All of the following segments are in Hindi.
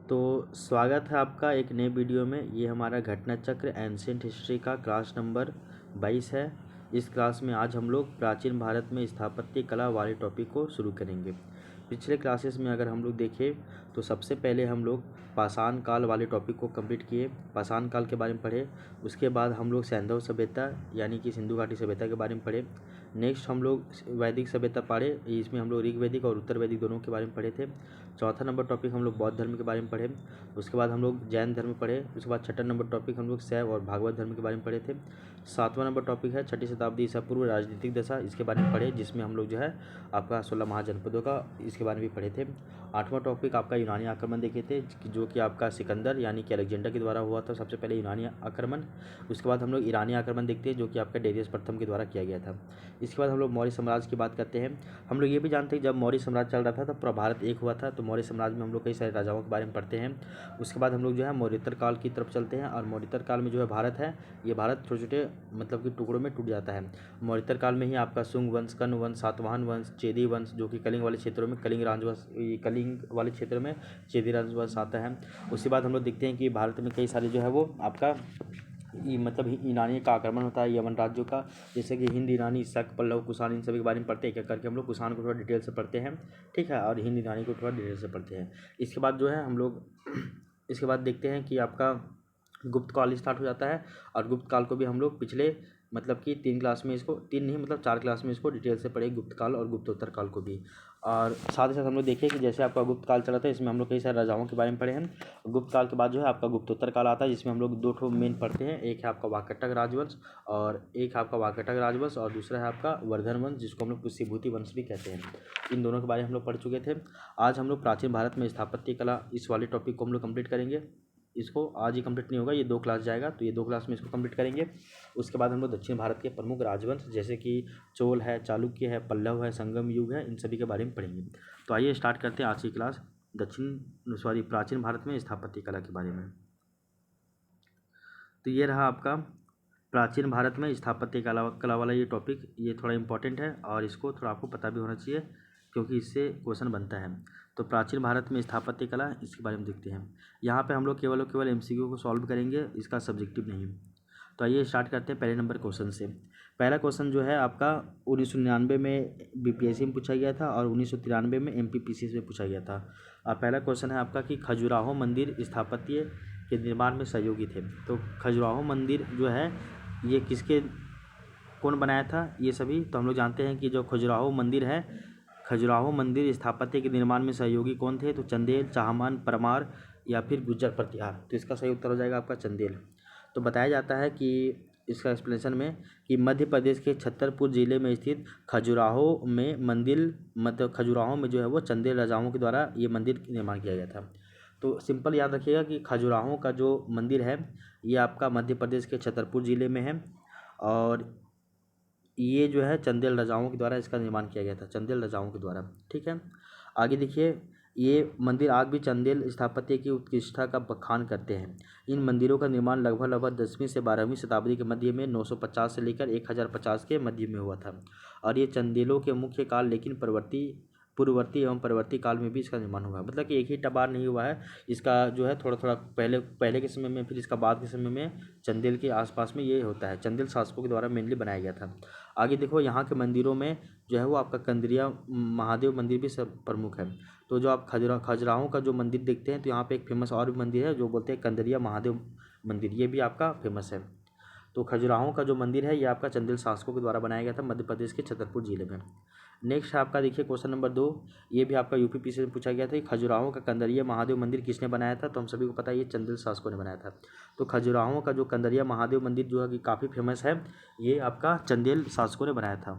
तो स्वागत है आपका एक नए वीडियो में। ये हमारा घटना चक्र एंशिएंट हिस्ट्री का क्लास नंबर 22 है। इस क्लास में आज हम लोग प्राचीन भारत में स्थापत्य कला वाले टॉपिक को शुरू करेंगे। पिछले क्लासेस में अगर हम लोग देखें तो सबसे पहले हम लोग पाषाण काल वाले टॉपिक को कंप्लीट किए, पाषाण काल के बारे में पढ़े। उसके बाद हम लोग सैंधव सभ्यता यानी कि सिंधु घाटी सभ्यता के बारे में पढ़े। नेक्स्ट हम लोग वैदिक सभ्यता पढ़े, इसमें हम लोग ऋग वैदिक और उत्तर वैदिक दोनों के बारे में पढ़े थे। चौथा नंबर टॉपिक हम लोग बौद्ध धर्म के बारे में पढ़े। उसके बाद हम लोग जैन धर्म पढ़े। उसके बाद छठा नंबर टॉपिक हम लोग शैव और भागवत धर्म के बारे में पढ़े थे। सातवां नंबर टॉपिक है छठी शताब्दी ईसा पूर्व राजनीतिक दशा, इसके बारे में पढ़े, जिसमें हम लोग जो है आपका 16 महाजनपदों का इसके बारे में भी पढ़े थे। आठवां टॉपिक आपका यूनानी आक्रमण देखे थे, जो कि आपका सिकंदर यानी कि अलेक्जेंडर के द्वारा हुआ था सबसे पहले यूनानी आक्रमण। उसके बाद हम लोग ईरानी आक्रमण देखते हैं, जो कि आपका डेरियस प्रथम के द्वारा किया गया था। इसके बाद हम लोग मौर्य साम्राज्य की बात करते हैं। हम लोग ये भी जानते हैं जब मौर्य साम्राज्य चल रहा था तब पूरा भारत एक हुआ था, तो मौर्य साम्राज्य में हम लोग कई सारे राजाओं के बारे में पढ़ते हैं। उसके बाद हम लोग जो है मौर्योत्तर काल की तरफ चलते हैं, और मौर्योत्तर काल में जो है भारत है, ये भारत छोटे छोटे मतलब कि टुकड़ों में टूट जाता है। मौर्योत्तर काल में ही आपका शुंग वंश, कर्ण वंश, सातवाहन वंश, चेदी वंश, जो कि कलिंग वाले क्षेत्रों में कलिंग राजवंश, कलिंग वाले क्षेत्र में चेदी राजवंश आता है। उसके बाद हम लोग देखते हैं कि भारत में कई सारे जो है वो आपका मतलब ईरानी का आक्रमण होता है यमन राज्यों का, जैसे कि हिंद, ईरानी, शक, पल्लव, कुषाण, इन सभी के बारे में पढ़ते हैं। एक एक करके हम लोग कुषाण को थोड़ा डिटेल से पढ़ते हैं, ठीक है, और हिंद ईरानी को थोड़ा डिटेल से पढ़ते हैं। इसके बाद जो है हम लोग इसके बाद देखते हैं कि आपका गुप्त काल स्टार्ट हो जाता है, और गुप्त काल को भी हम लोग पिछले मतलब कि 3 क्लास में इसको 3 नहीं मतलब 4 क्लास में इसको डिटेल से पढ़े, गुप्त काल और गुप्तोत्तर काल को भी। और साथ ही साथ हम लोग देखिए कि जैसे आपका गुप्त काल चला था, इसमें हम लोग कई सारे राजाओं के बारे में पढ़े हैं। गुप्त काल के बाद जो है आपका गुप्तोत्तर काल आता है, जिसमें हम लोग 2 ठो मेन पढ़ते हैं। एक है आपका वाकाटक राजवंश, और दूसरा है आपका वर्धन वंश, जिसको हम लोग पुष्यभूति वंश भी कहते हैं। इन दोनों के बारे में हम लोग पढ़ चुके थे। आज हम लोग प्राचीन भारत में स्थापत्य कला इस वाले टॉपिक को हम लोग कंप्लीट करेंगे। इसको आज ही कंप्लीट नहीं होगा, ये 2 क्लास जाएगा, तो ये 2 क्लास में इसको कंप्लीट करेंगे। उसके बाद हम लोग दक्षिण भारत के प्रमुख राजवंश जैसे कि चोल है, चालुक्य है, पल्लव है, संगम युग है, इन सभी के बारे में पढ़ेंगे। तो आइए स्टार्ट करते हैं आज की क्लास प्राचीन भारत में स्थापत्य कला के बारे में। तो ये रहा आपका प्राचीन भारत में स्थापत्य कला वाला ये टॉपिक, ये थोड़ा इंपॉर्टेंट है और इसको थोड़ा आपको पता भी होना चाहिए, क्योंकि इससे क्वेश्चन बनता है। तो प्राचीन भारत में स्थापत्य कला, इसके बारे में देखते हैं। यहाँ पे हम लोग केवल एमसीक्यू को सॉल्व करेंगे, इसका सब्जेक्टिव नहीं। तो आइए स्टार्ट करते हैं पहले नंबर क्वेश्चन से। पहला क्वेश्चन जो है आपका 1999 में बीपीएससी में पूछा गया था, और 1993 में एमपीपीसी में पूछा गया था। पहला क्वेश्चन है आपका कि खजुराहो मंदिर स्थापत्य के निर्माण में सहयोगी थे। तो खजुराहो मंदिर जो है ये कौन बनाया था, ये सभी तो हम लोग जानते हैं कि जो खजुराहो मंदिर है, खजुराहो मंदिर स्थापत्य के निर्माण में सहयोगी कौन थे, तो चंदेल, चाहमान, परमार या फिर गुज्जर प्रतिहार। तो इसका सही उत्तर हो जाएगा आपका चंदेल। तो बताया जाता है कि इसका एक्सप्लेनेशन में कि मध्य प्रदेश के छतरपुर जिले में स्थित खजुराहो में मंदिर, मतलब खजुराहो में जो है वो चंदेल राजाओं के द्वारा ये मंदिर निर्माण किया गया था। तो सिंपल याद रखिएगा कि खजुराहो का जो मंदिर है ये आपका मध्य प्रदेश के छतरपुर जिले में है, और ये जो है चंदेल राजाओं के द्वारा इसका निर्माण किया गया था, चंदेल राजाओं के द्वारा, ठीक है। आगे देखिए, ये मंदिर आज भी चंदेल स्थापत्य की उत्कृष्टता का बखान करते हैं। इन मंदिरों का निर्माण लगभग 10वीं से 12वीं शताब्दी के मध्य में 950 से लेकर 1050 के मध्य में हुआ था, और ये चंदेलों के मुख्य काल, लेकिन पूर्ववर्ती एवं परवर्ती काल में भी इसका निर्माण हुआ है। मतलब कि एक ही बार नहीं हुआ है, इसका जो है थोड़ा थोड़ा पहले के समय में, फिर इसका बाद के समय में चंदेल के आसपास में ये होता है, चंदेल शासकों के द्वारा मेनली बनाया गया था। आगे देखो, यहाँ के मंदिरों में जो है वो आपका कंदरिया महादेव मंदिर भी सब प्रमुख है। तो जो आप खजुराहो का जो मंदिर देखते हैं, तो यहाँ पे एक फेमस और भी मंदिर है जो बोलते हैं कंदरिया महादेव मंदिर, ये भी आपका फेमस है। तो खजुराहो का जो मंदिर है ये आपका चंदेल शासकों के द्वारा बनाया गया था मध्य प्रदेश के छतरपुर जिले में। नेक्स्ट है आपका देखिए क्वेश्चन नंबर 2, ये भी आपका यूपीपीसी से पूछा गया था कि खजुराहो का कंदरिया महादेव मंदिर किसने बनाया था। तो हम सभी को पता है ये चंदेल शासकों ने बनाया था। तो खजुराहो का जो कंदरिया महादेव मंदिर जो है कि काफ़ी फेमस है, ये आपका चंदेल शासकों ने बनाया था।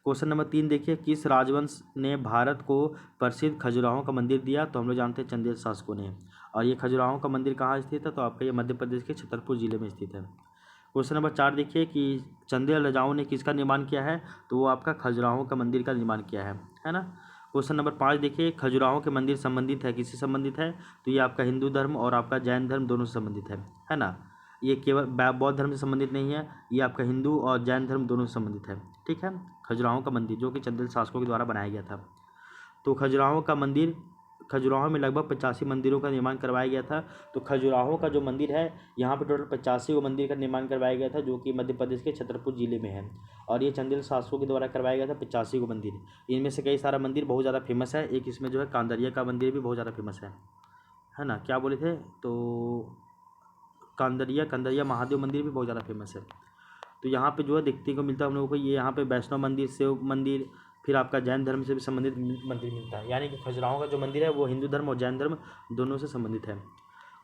क्वेश्चन नंबर 3 देखिए, किस राजवंश ने भारत को प्रसिद्ध खजुराहो का मंदिर दिया। तो हम लोग जानते हैं चंदेल शासकों ने। और ये खजुराहो का मंदिर कहाँ स्थित है, तो आपका ये मध्य प्रदेश के छतरपुर जिले में स्थित है। क्वेश्चन नंबर 4 देखिए कि चंदेल राजाओं ने किसका निर्माण किया है, तो वो आपका खजुराहो का मंदिर का निर्माण किया है ना। क्वेश्चन नंबर 5 देखिए, खजुराहो के मंदिर संबंधित है, किससे संबंधित है, तो ये आपका हिंदू धर्म और आपका जैन धर्म दोनों से संबंधित है ना। ये केवल बौद्ध धर्म से संबंधित नहीं है, ये आपका हिंदू और जैन धर्म दोनों से संबंधित है, ठीक है। खजुराहो का मंदिर जो कि चंदेल शासकों के द्वारा बनाया गया था। तो खजुराहो का मंदिर खजुराहो में लगभग 85 मंदिरों का निर्माण करवाया गया था। तो खजुराहो का जो मंदिर है यहाँ पे टोटल 85 गो मंदिर का निर्माण करवाया गया था, जो कि मध्य प्रदेश के छतरपुर जिले में है। और ये चंदेल शासकों के द्वारा करवाया गया था 85 गो मंदिर। इनमें से कई सारा मंदिर बहुत ज़्यादा फेमस है। एक इसमें जो है कांदरिया का मंदिर भी बहुत ज़्यादा फेमस है ना। क्या बोले थे, तो कंदरिया महादेव मंदिर भी बहुत ज़्यादा फेमस है। तो यहाँ पे जो है देखने को मिलता है हम लोगों को, ये यहाँ पे वैष्णव मंदिर, शिव मंदिर, फिर आपका जैन धर्म से भी संबंधित मंदिर मिलता है। यानी कि खजुराहो का जो मंदिर है वो हिंदू धर्म और जैन धर्म दोनों से संबंधित है।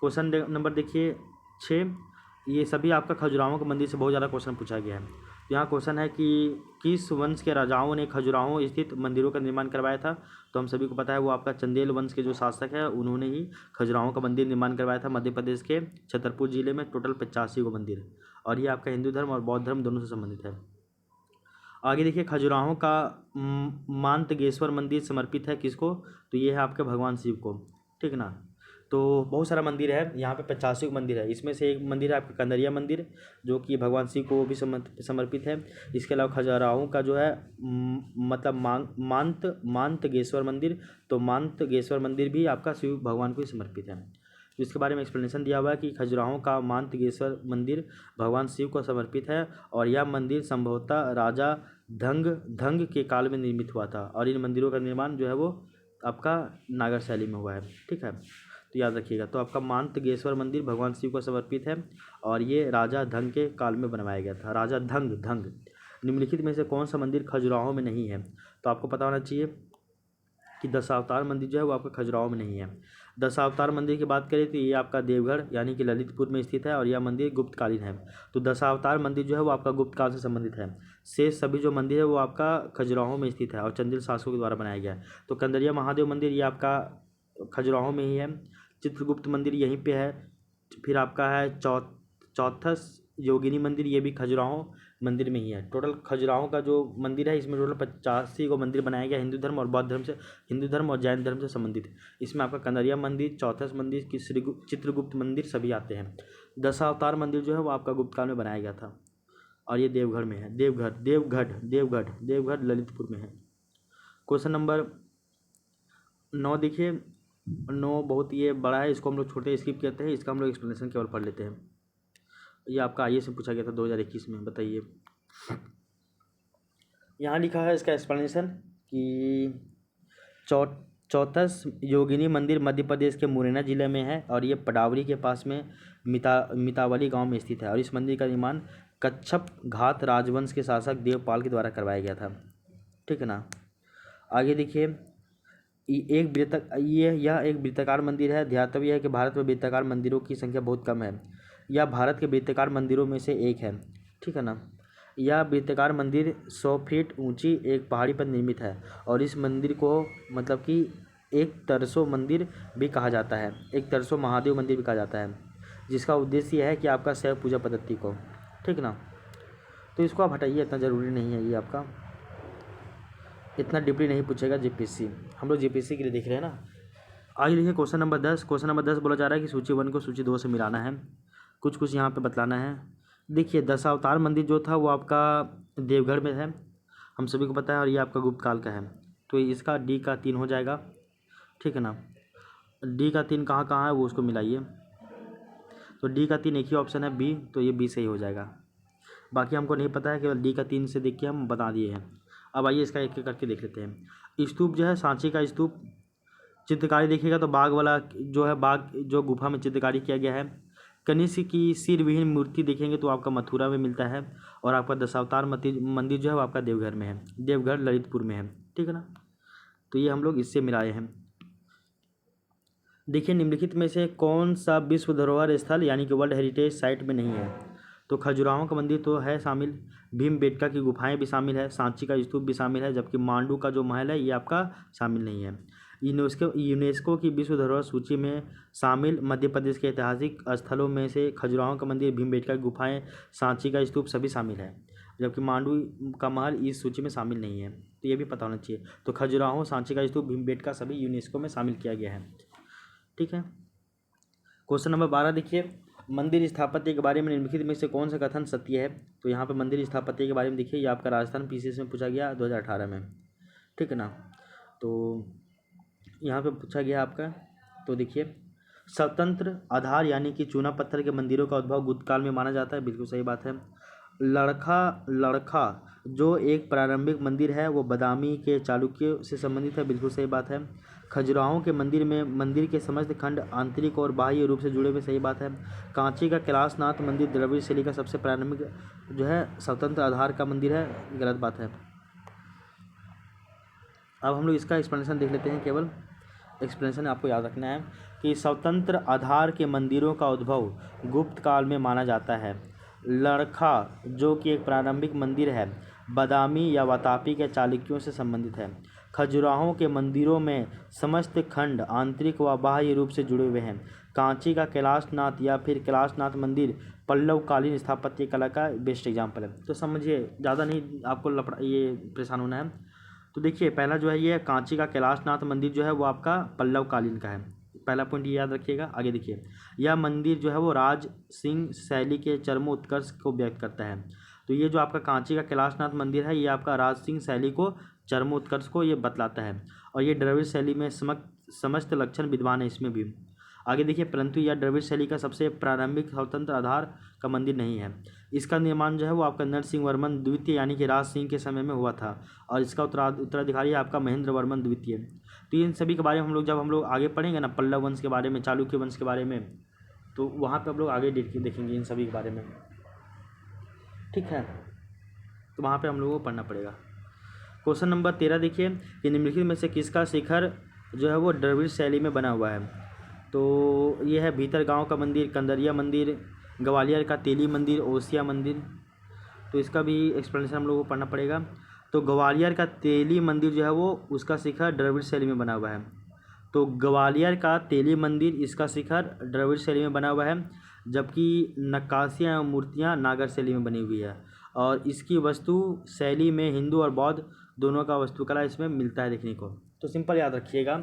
क्वेश्चन नंबर देखिए 6, ये सभी आपका खजुराहो के मंदिर से बहुत ज़्यादा क्वेश्चन पूछा गया है। यहाँ क्वेश्चन है कि किस वंश के राजाओं ने खजुराहो स्थित मंदिरों का निर्माण करवाया था। तो हम सभी को पता है वो आपका चंदेल वंश के जो शासक है उन्होंने ही खजुराहो का मंदिर निर्माण करवाया था मध्य प्रदेश के छतरपुर जिले में। टोटल 85 गो मंदिर, और ये आपका हिंदू धर्म और बौद्ध धर्म दोनों से संबंधित है। आगे देखिए खजुराहो का मांतगेश्वर मंदिर समर्पित है किसको, तो ये है आपके भगवान शिव को, ठीक ना। तो बहुत सारा मंदिर है यहाँ पे, 85 मंदिर है। इसमें से एक मंदिर है आपका कंदरिया मंदिर, जो कि भगवान शिव को भी समर्पित है। इसके अलावा खजुराहो का जो है मतलब मांतगेश्वर मंदिर, तो मांतगेश्वर मंदिर भी आपका शिव भगवान को ही समर्पित है। तो इसके बारे में एक्सप्लेनेशन दिया हुआ है कि खजुराहो का मांतगेश्वर मंदिर भगवान शिव को समर्पित है, और यह मंदिर संभवतः राजा धंग के काल में निर्मित हुआ था। और इन मंदिरों का निर्माण जो है वो आपका नागर शैली में हुआ है, ठीक है, तो याद रखिएगा। तो आपका मांतगेश्वर मंदिर भगवान शिव को समर्पित है, और ये राजा धंग के काल में बनवाया गया था। राजा धंग। निम्नलिखित में से कौन सा मंदिर खजुराहो में नहीं है, तो आपको पता होना चाहिए कि दशावतार मंदिर जो है वो आपका खजुराहो में नहीं है। दशावतार मंदिर की बात करें तो ये आपका देवगढ़ यानी कि ललितपुर में स्थित है, और यह मंदिर गुप्तकालीन है। तो दशावतार मंदिर जो है वो आपका गुप्त काल से संबंधित है। शेष सभी जो मंदिर है वो आपका खजुराहो में स्थित है और चंदेल शासकों के द्वारा बनाया गया है। तो कंदरिया महादेव मंदिर ये आपका खजुराहो में ही है। चित्रगुप्त मंदिर यहीं पे है। फिर आपका है चौथस योगिनी मंदिर, ये भी खजुराहो मंदिर में ही है। टोटल खजुराहो का जो मंदिर है इसमें टोटल 85 को मंदिर बनाया गया हिंदू धर्म और बौद्ध धर्म से, हिंदू धर्म और जैन धर्म से संबंधित। इसमें आपका कंदरिया मंदिर, चौथस मंदिर, चित्रगुप्त मंदिर सभी आते हैं। दशावतार मंदिर जो है वो आपका गुप्त काल में बनाया गया था, और ये देवघर में है। देवगढ़ ललितपुर में है। क्वेश्चन नंबर 9 देखिए, 9 बहुत ये बड़ा है, इसको हम लोग छोटे स्किप करते हैं, इसका हम लोग एक्सप्लेनेशन केवल पढ़ लेते हैं। ये आपका आईएएस से पूछा गया था 2021 में, बताइए। यहाँ लिखा है इसका एक्सप्लेनेशन कि चौथस योगिनी मंदिर मध्य प्रदेश के मुरैना जिले में है, और ये पडावरी के पास में मितावली गांव में स्थित है। और इस मंदिर का निर्माण कच्छप घात राजवंश के शासक देवपाल के द्वारा करवाया गया था, ठीक है ना। आगे देखिए, यह एक वृत्ताकार मंदिर है। ध्यातव्य है कि भारत में वृत्ताकार मंदिरों की संख्या बहुत कम है। यह भारत के वृत्ताकार मंदिरों में से एक है, ठीक है ना। यह वृत्ताकार मंदिर 100 फीट ऊंची एक पहाड़ी पर निर्मित है, और इस मंदिर को मतलब कि एक तरसो मंदिर भी कहा जाता है, एक तरसो महादेव मंदिर भी कहा जाता है, जिसका उद्देश्य यह है कि आपका शैव पूजा पद्धति को, ठीक ना। तो इसको आप हटाइए, इतना ज़रूरी नहीं है, ये आपका इतना डीपली नहीं पूछेगा जीपीएससी, हम लोग जीपीएससी के लिए देख रहे हैं ना। आगे देखिए क्वेश्चन नंबर 10। क्वेश्चन नंबर 10 बोला जा रहा है कि सूची 1 को सूची 2 से मिलाना है, कुछ यहाँ पे बतलाना है। देखिए दशावतार मंदिर जो था वो आपका देवगढ़ में है, हम सभी को पता है, और ये आपका गुप्त काल का है। तो इसका डी का 3 हो जाएगा, ठीक है ना। डी का 3 कहाँ कहाँ है वो उसको मिलाइए। तो डी का 3 एक ही ऑप्शन है बी, तो ये बी सही हो जाएगा। बाकी हमको नहीं पता है, केवल डी का 3 से देख के हम बता दिए हैं। अब आइए इसका एक एक करके देख लेते हैं। स्तूप जो है सांची का स्तूप, चित्रकारी देखिएगा तो बाघ वाला जो है, बाघ जो गुफा में चित्रकारी किया गया है। कनिष्क की सिर विहीन मूर्ति देखेंगे तो आपका मथुरा में मिलता है, और आपका दशावतार मंदिर जो है वो आपका देवघर में है, देवघर ललितपुर में है, ठीक है ना। तो ये हम लोग इससे मिलाए हैं। देखिए निम्नलिखित में से कौन सा विश्व धरोहर स्थल यानी कि वर्ल्ड हेरिटेज साइट में नहीं है। तो खजुराहो का मंदिर तो है शामिल, भीमबेटका की गुफाएं भी शामिल है, सांची का स्तूप भी शामिल है, जबकि मांडू का जो महल है ये आपका शामिल नहीं है। यूनेस्को की विश्व धरोहर सूची में शामिल मध्य प्रदेश के ऐतिहासिक स्थलों में से खजुराहो का मंदिर, भीमबेटका की गुफाएं, सांची का स्तूप सभी शामिल है, जबकि मांडू का महल इस सूची में शामिल नहीं है। तो ये भी पता होना चाहिए। तो खजुराहो, सांची का स्तूप, भीमबेटका सभी यूनेस्को में शामिल किया गया है, ठीक है। क्वेश्चन नंबर 12 देखिए, मंदिर स्थापत्य के बारे में निम्नलिखित में से कौन सा कथन सत्य है। तो यहाँ पे मंदिर स्थापत्य के बारे में देखिए, ये आपका राजस्थान पीसीएस में पूछा गया 2018 में, ठीक है ना। तो यहाँ पे पूछा गया आपका, तो देखिए स्वतंत्र आधार यानी कि चूना पत्थर के मंदिरों का उद्भव गुप्त काल में माना जाता है, बिल्कुल सही बात है। लड़खा जो एक प्रारंभिक मंदिर है वो बादामी के चालुक्यों से संबंधित है, बिल्कुल सही बात है। खजुराहो के मंदिर में मंदिर के समस्त खंड आंतरिक और बाह्य रूप से जुड़े हुए, सही बात है। कांची का कैलाशनाथ मंदिर द्रविड़ शैली का सबसे प्रारंभिक जो है स्वतंत्र आधार का मंदिर है, गलत बात है। अब हम लोग इसका एक्सप्लेनेशन देख लेते हैं। केवल एक्सप्लेनेशन आपको याद रखना है कि स्वतंत्र आधार के मंदिरों का उद्भव गुप्त काल में माना जाता है। लड़खा जो कि एक प्रारंभिक मंदिर है बादामी या वातापी के चालुक्यों से संबंधित है। खजुराहो के मंदिरों में समस्त खंड आंतरिक व बाह्य रूप से जुड़े हुए हैं। कांची का कैलाशनाथ या फिर कैलाशनाथ मंदिर पल्लव कालीन स्थापत्य कला का बेस्ट एग्जाम्पल है। तो समझिए, ज़्यादा नहीं आपको ये परेशान होना है। तो देखिए पहला जो है ये कांची का कैलाशनाथ मंदिर जो है वो आपका पल्लव कालीन का है, पहला पॉइंट ये याद रखिएगा। आगे देखिए, यह मंदिर जो है वो राज सिंह शैली के चरमोत्कर्ष को व्यक्त करता है। तो ये जो आपका कांची का कैलाशनाथ मंदिर है ये आपका राज सिंह शैली को चरमोत्कर्ष को ये बतलाता है, और ये द्रविड़ शैली में समस्त लक्षण विद्वान है इसमें भी। आगे देखिए, परंतु यह द्रविड़ शैली का सबसे प्रारंभिक स्वतंत्र आधार का मंदिर नहीं है। इसका निर्माण जो है वो आपका नरसिंह वर्मन द्वितीय यानी कि राज सिंह के समय में हुआ था, और इसका उत्तराधिकारी है आपका महेंद्र वर्मन द्वितीय। तो इन सभी के बारे में जब हम लोग आगे पढ़ेंगे ना, पल्लव वंश के बारे में, चालुक्य वंश के बारे में, तो वहाँ पर हम लोग आगे देखेंगे इन सभी के बारे में, ठीक है। तो वहाँ पर हम लोगों को पढ़ना पड़ेगा। क्वेश्चन नंबर 13 देखिए कि निम्नलिखित में से किसका शिखर जो है वो द्रविड़ शैली में बना हुआ है। तो ये है भीतर गांव का मंदिर, कंदरिया मंदिर, ग्वालियर का तेली मंदिर, ओसिया मंदिर। तो इसका भी एक्सप्लेनेशन हम लोगों को पढ़ना पड़ेगा। तो ग्वालियर का तेली मंदिर जो है वो उसका शिखर द्रविड़ शैली में बना हुआ है। तो ग्वालियर का तेली मंदिर इसका शिखर द्रविड़ शैली में बना हुआ है, जबकि नक्काशियाँ एवं मूर्तियाँ नागर शैली में बनी हुई है, और इसकी वस्तु शैली में हिंदू और बौद्ध दोनों का वास्तुकला इसमें मिलता है देखने को। तो सिंपल याद रखिएगा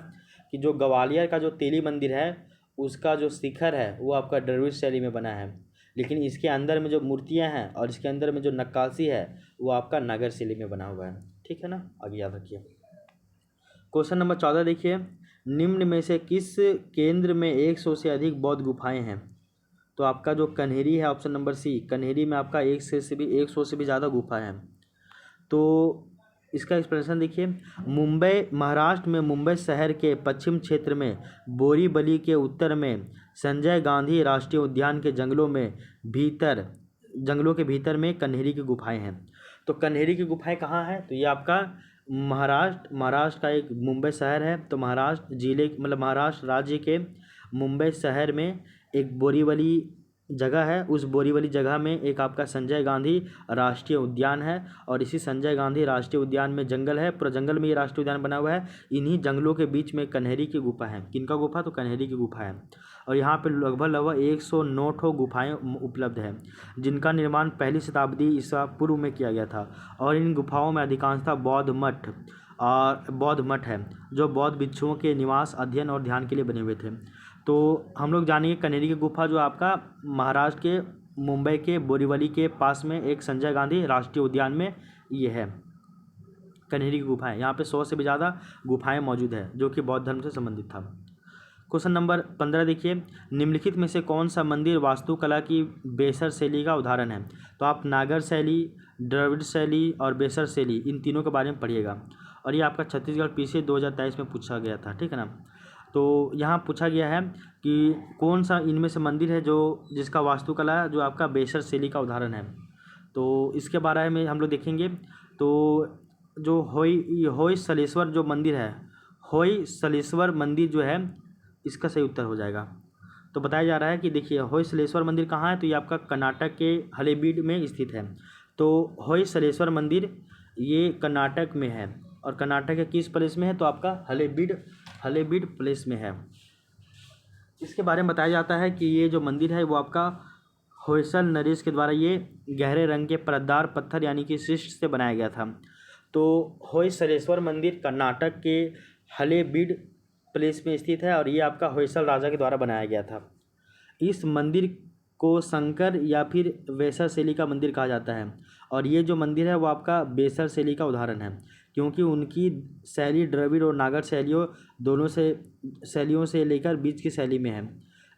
कि जो ग्वालियर का जो तेली मंदिर है उसका जो शिखर है वो आपका द्रविड़ शैली में बना है, लेकिन इसके अंदर में जो मूर्तियां हैं और इसके अंदर में जो नक्काशी है वो आपका नागर शैली में बना हुआ है, ठीक है ना। आगे याद रखिए। क्वेश्चन नंबर 14 देखिए, निम्न में से किस केंद्र में 100 से अधिक बौद्ध गुफाएं हैं। तो आपका जो कन्हेरी है, ऑप्शन नंबर सी, कन्हेरी में आपका 100 से भी ज़्यादा गुफा है। तो इसका एक्सप्लेनेशन देखिए, मुंबई महाराष्ट्र में मुंबई शहर के पश्चिम क्षेत्र में बोरीवली के उत्तर में संजय गांधी राष्ट्रीय उद्यान के जंगलों के भीतर में कन्हेरी की गुफाएं हैं। तो कन्हेरी की गुफाएं कहाँ हैं, तो ये आपका महाराष्ट्र का एक मुंबई शहर है। तो महाराष्ट्र जिले मतलब महाराष्ट्र राज्य के मुंबई शहर में एक बोरीवली जगह है, उस बोरीवली जगह में एक आपका संजय गांधी राष्ट्रीय उद्यान है, और इसी संजय गांधी राष्ट्रीय उद्यान में जंगल है, पूरा जंगल में ये राष्ट्रीय उद्यान बना हुआ है। इन्हीं जंगलों के बीच में कन्हेरी की गुफा है। किनका गुफा, तो कन्हेरी की गुफा है, और यहाँ पे लगभग 109 ठो गुफाएँ उपलब्ध हैं, जिनका निर्माण पहली शताब्दी ईसा पूर्व में किया गया था। और इन गुफाओं में अधिकांशतः बौद्ध मठ है, जो बौद्ध भिक्षुओं के निवास, अध्ययन और ध्यान के लिए बने हुए थे। तो हम लोग जानेंगे कन्हेरी की गुफा जो आपका महाराष्ट्र के मुंबई के बोरीवली के पास में एक संजय गांधी राष्ट्रीय उद्यान में ये है कन्हेरी की गुफाएं। यहाँ पे 100 से भी ज़्यादा गुफाएं मौजूद है जो कि बौद्ध धर्म से संबंधित था। क्वेश्चन नंबर 15 देखिए, निम्नलिखित में से कौन सा मंदिर वास्तुकला की बेसर शैली का उदाहरण है। तो आप नागर शैली, द्रविड़ शैली और बेसर शैली इन तीनों के बारे में पढ़िएगा, और ये आपका छत्तीसगढ़ पीसी 2023 में पूछा गया था, ठीक है ना। तो यहाँ पूछा गया है कि कौन सा इनमें से मंदिर है जिसका वास्तुकला जो आपका बेसर शैली का उदाहरण है। तो इसके बारे में हम लोग देखेंगे। तो जो होय सलेश्वर जो मंदिर है, होय सलेश्वर मंदिर जो है इसका सही उत्तर हो जाएगा। तो बताया जा रहा है कि देखिए होय सलेश्वर मंदिर कहाँ है, तो ये आपका कर्नाटक के हलेबीड में स्थित है। तो होय सलेश्वर मंदिर ये कर्नाटक में है, और कर्नाटक के किस प्लेस में है, तो आपका हलेबीड प्लेस में है। इसके बारे में बताया जाता है कि ये जो मंदिर है वो आपका होयसल नरेश के द्वारा ये गहरे रंग के परतदार पत्थर यानी कि शिष्ट से बनाया गया था। तो होयसलेश्वर मंदिर कर्नाटक के हलेबीड प्लेस में स्थित है, और ये आपका होयसल राजा के द्वारा बनाया गया था। इस मंदिर को शंकर या फिर बेसर शैली का मंदिर कहा जाता है, और ये जो मंदिर है वो आपका बेसर शैली का उदाहरण है, क्योंकि उनकी शैली द्रविड़ और नागर शैलियों दोनों शैलियों से लेकर बीच की शैली में है।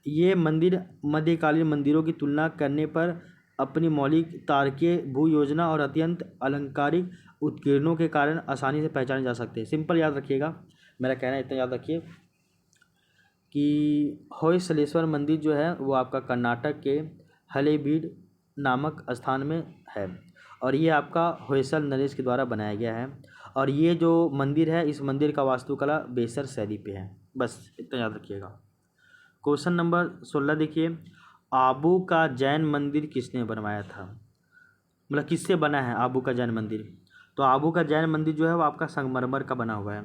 ये मंदिर मध्यकालीन मंदिरों की तुलना करने पर अपनी मौलिक तारकीय भू योजना और अत्यंत अलंकारिक उत्कीर्णों के कारण आसानी से पहचाने जा सकते हैं। सिंपल याद रखिएगा, मेरा कहना इतना याद रखिए कि होयसलेश्वर मंदिर जो है वो आपका कर्नाटक के हलेबीड नामक स्थान में है और ये आपका होयसल नरेश के द्वारा बनाया गया है। और ये जो मंदिर है, इस मंदिर का वास्तुकला बेसर शैली पे है। बस इतना याद रखिएगा। क्वेश्चन नंबर 16 देखिए, आबू का जैन मंदिर किसने बनवाया था? मतलब किससे बना है आबू का जैन मंदिर? तो आबू का जैन मंदिर जो है वो आपका संगमरमर का बना हुआ है।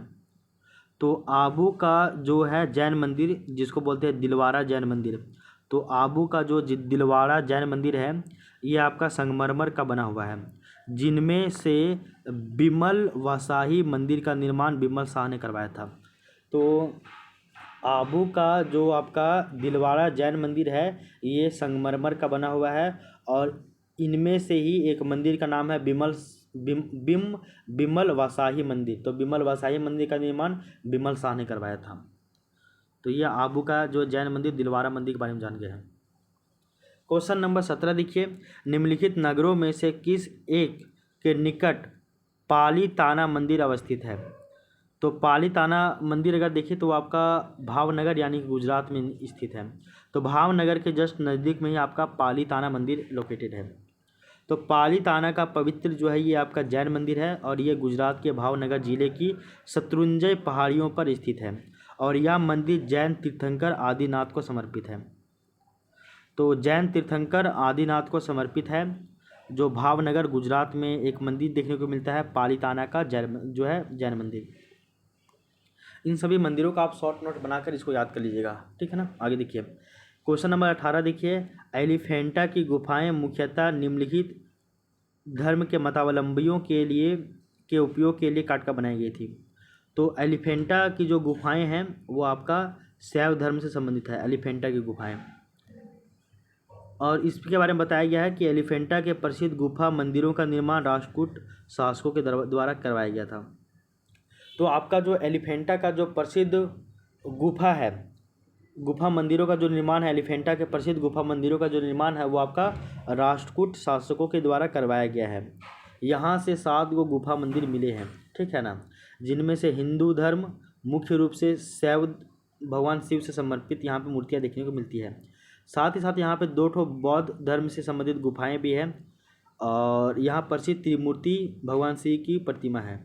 तो आबू का जो है जैन मंदिर, जिसको बोलते हैं दिलवारा जैन मंदिर, तो आबू का जो दिलवारा जैन मंदिर है ये आपका संगमरमर का बना हुआ है, जिनमें से बिमल वसाही मंदिर का निर्माण बिमल शाह ने करवाया था। तो आबू का जो आपका दिलवारा जैन मंदिर है ये संगमरमर का बना हुआ है और इनमें से ही एक मंदिर का नाम है बिमल वसाही मंदिर। तो बिमल वसाही मंदिर का निर्माण बिमल शाह ने करवाया था। तो ये आबू का जो जैन मंदिर दिलवारा मंदिर के बारे में जान गए हैं। क्वेश्चन नंबर 17 देखिए, निम्नलिखित नगरों में से किस एक के निकट पालीताना मंदिर अवस्थित है? तो पालीताना मंदिर अगर देखिए तो आपका भावनगर यानी कि गुजरात में स्थित है। तो भावनगर के जस्ट नज़दीक में ही आपका पालीताना मंदिर लोकेटेड है। तो पालीताना का पवित्र जो है ये आपका जैन मंदिर है और ये गुजरात के भावनगर जिले की शत्रुंजय पहाड़ियों पर स्थित है और यह मंदिर जैन तीर्थंकर आदिनाथ को समर्पित है। तो जैन तीर्थंकर आदिनाथ को समर्पित है, जो भावनगर गुजरात में एक मंदिर देखने को मिलता है पालीताना का जैन मंदिर। इन सभी मंदिरों का आप शॉर्ट नोट बनाकर इसको याद कर लीजिएगा, ठीक है ना। आगे देखिए क्वेश्चन नंबर 18 देखिए, एलिफेंटा की गुफाएं मुख्यतः निम्नलिखित धर्म के मतावलंबियों के उपयोग के लिए काटकर बनाई गई थी। तो एलिफेंटा की जो गुफाएं हैं वो आपका शैव धर्म से संबंधित है, एलिफेंटा की गुफाएं। और इसके बारे में बताया गया है कि एलिफेंटा के प्रसिद्ध गुफा मंदिरों का निर्माण राष्ट्रकूट शासकों के द्वारा करवाया गया था। तो आपका जो एलिफेंटा का जो प्रसिद्ध गुफा है, गुफा मंदिरों का जो निर्माण है, एलिफेंटा के प्रसिद्ध गुफा मंदिरों का जो निर्माण है वो आपका राष्ट्रकूट शासकों के द्वारा करवाया गया है। यहाँ से 7 गुफा मंदिर मिले हैं, ठीक है ना, जिनमें से हिंदू धर्म मुख्य रूप से शैव भगवान शिव से समर्पित यहाँ पे मूर्तियाँ देखने को मिलती है। साथ ही साथ यहाँ पे 2 बौद्ध धर्म से संबंधित गुफाएं भी हैं और यहाँ प्रसिद्ध त्रिमूर्ति भगवान शिव की प्रतिमा है।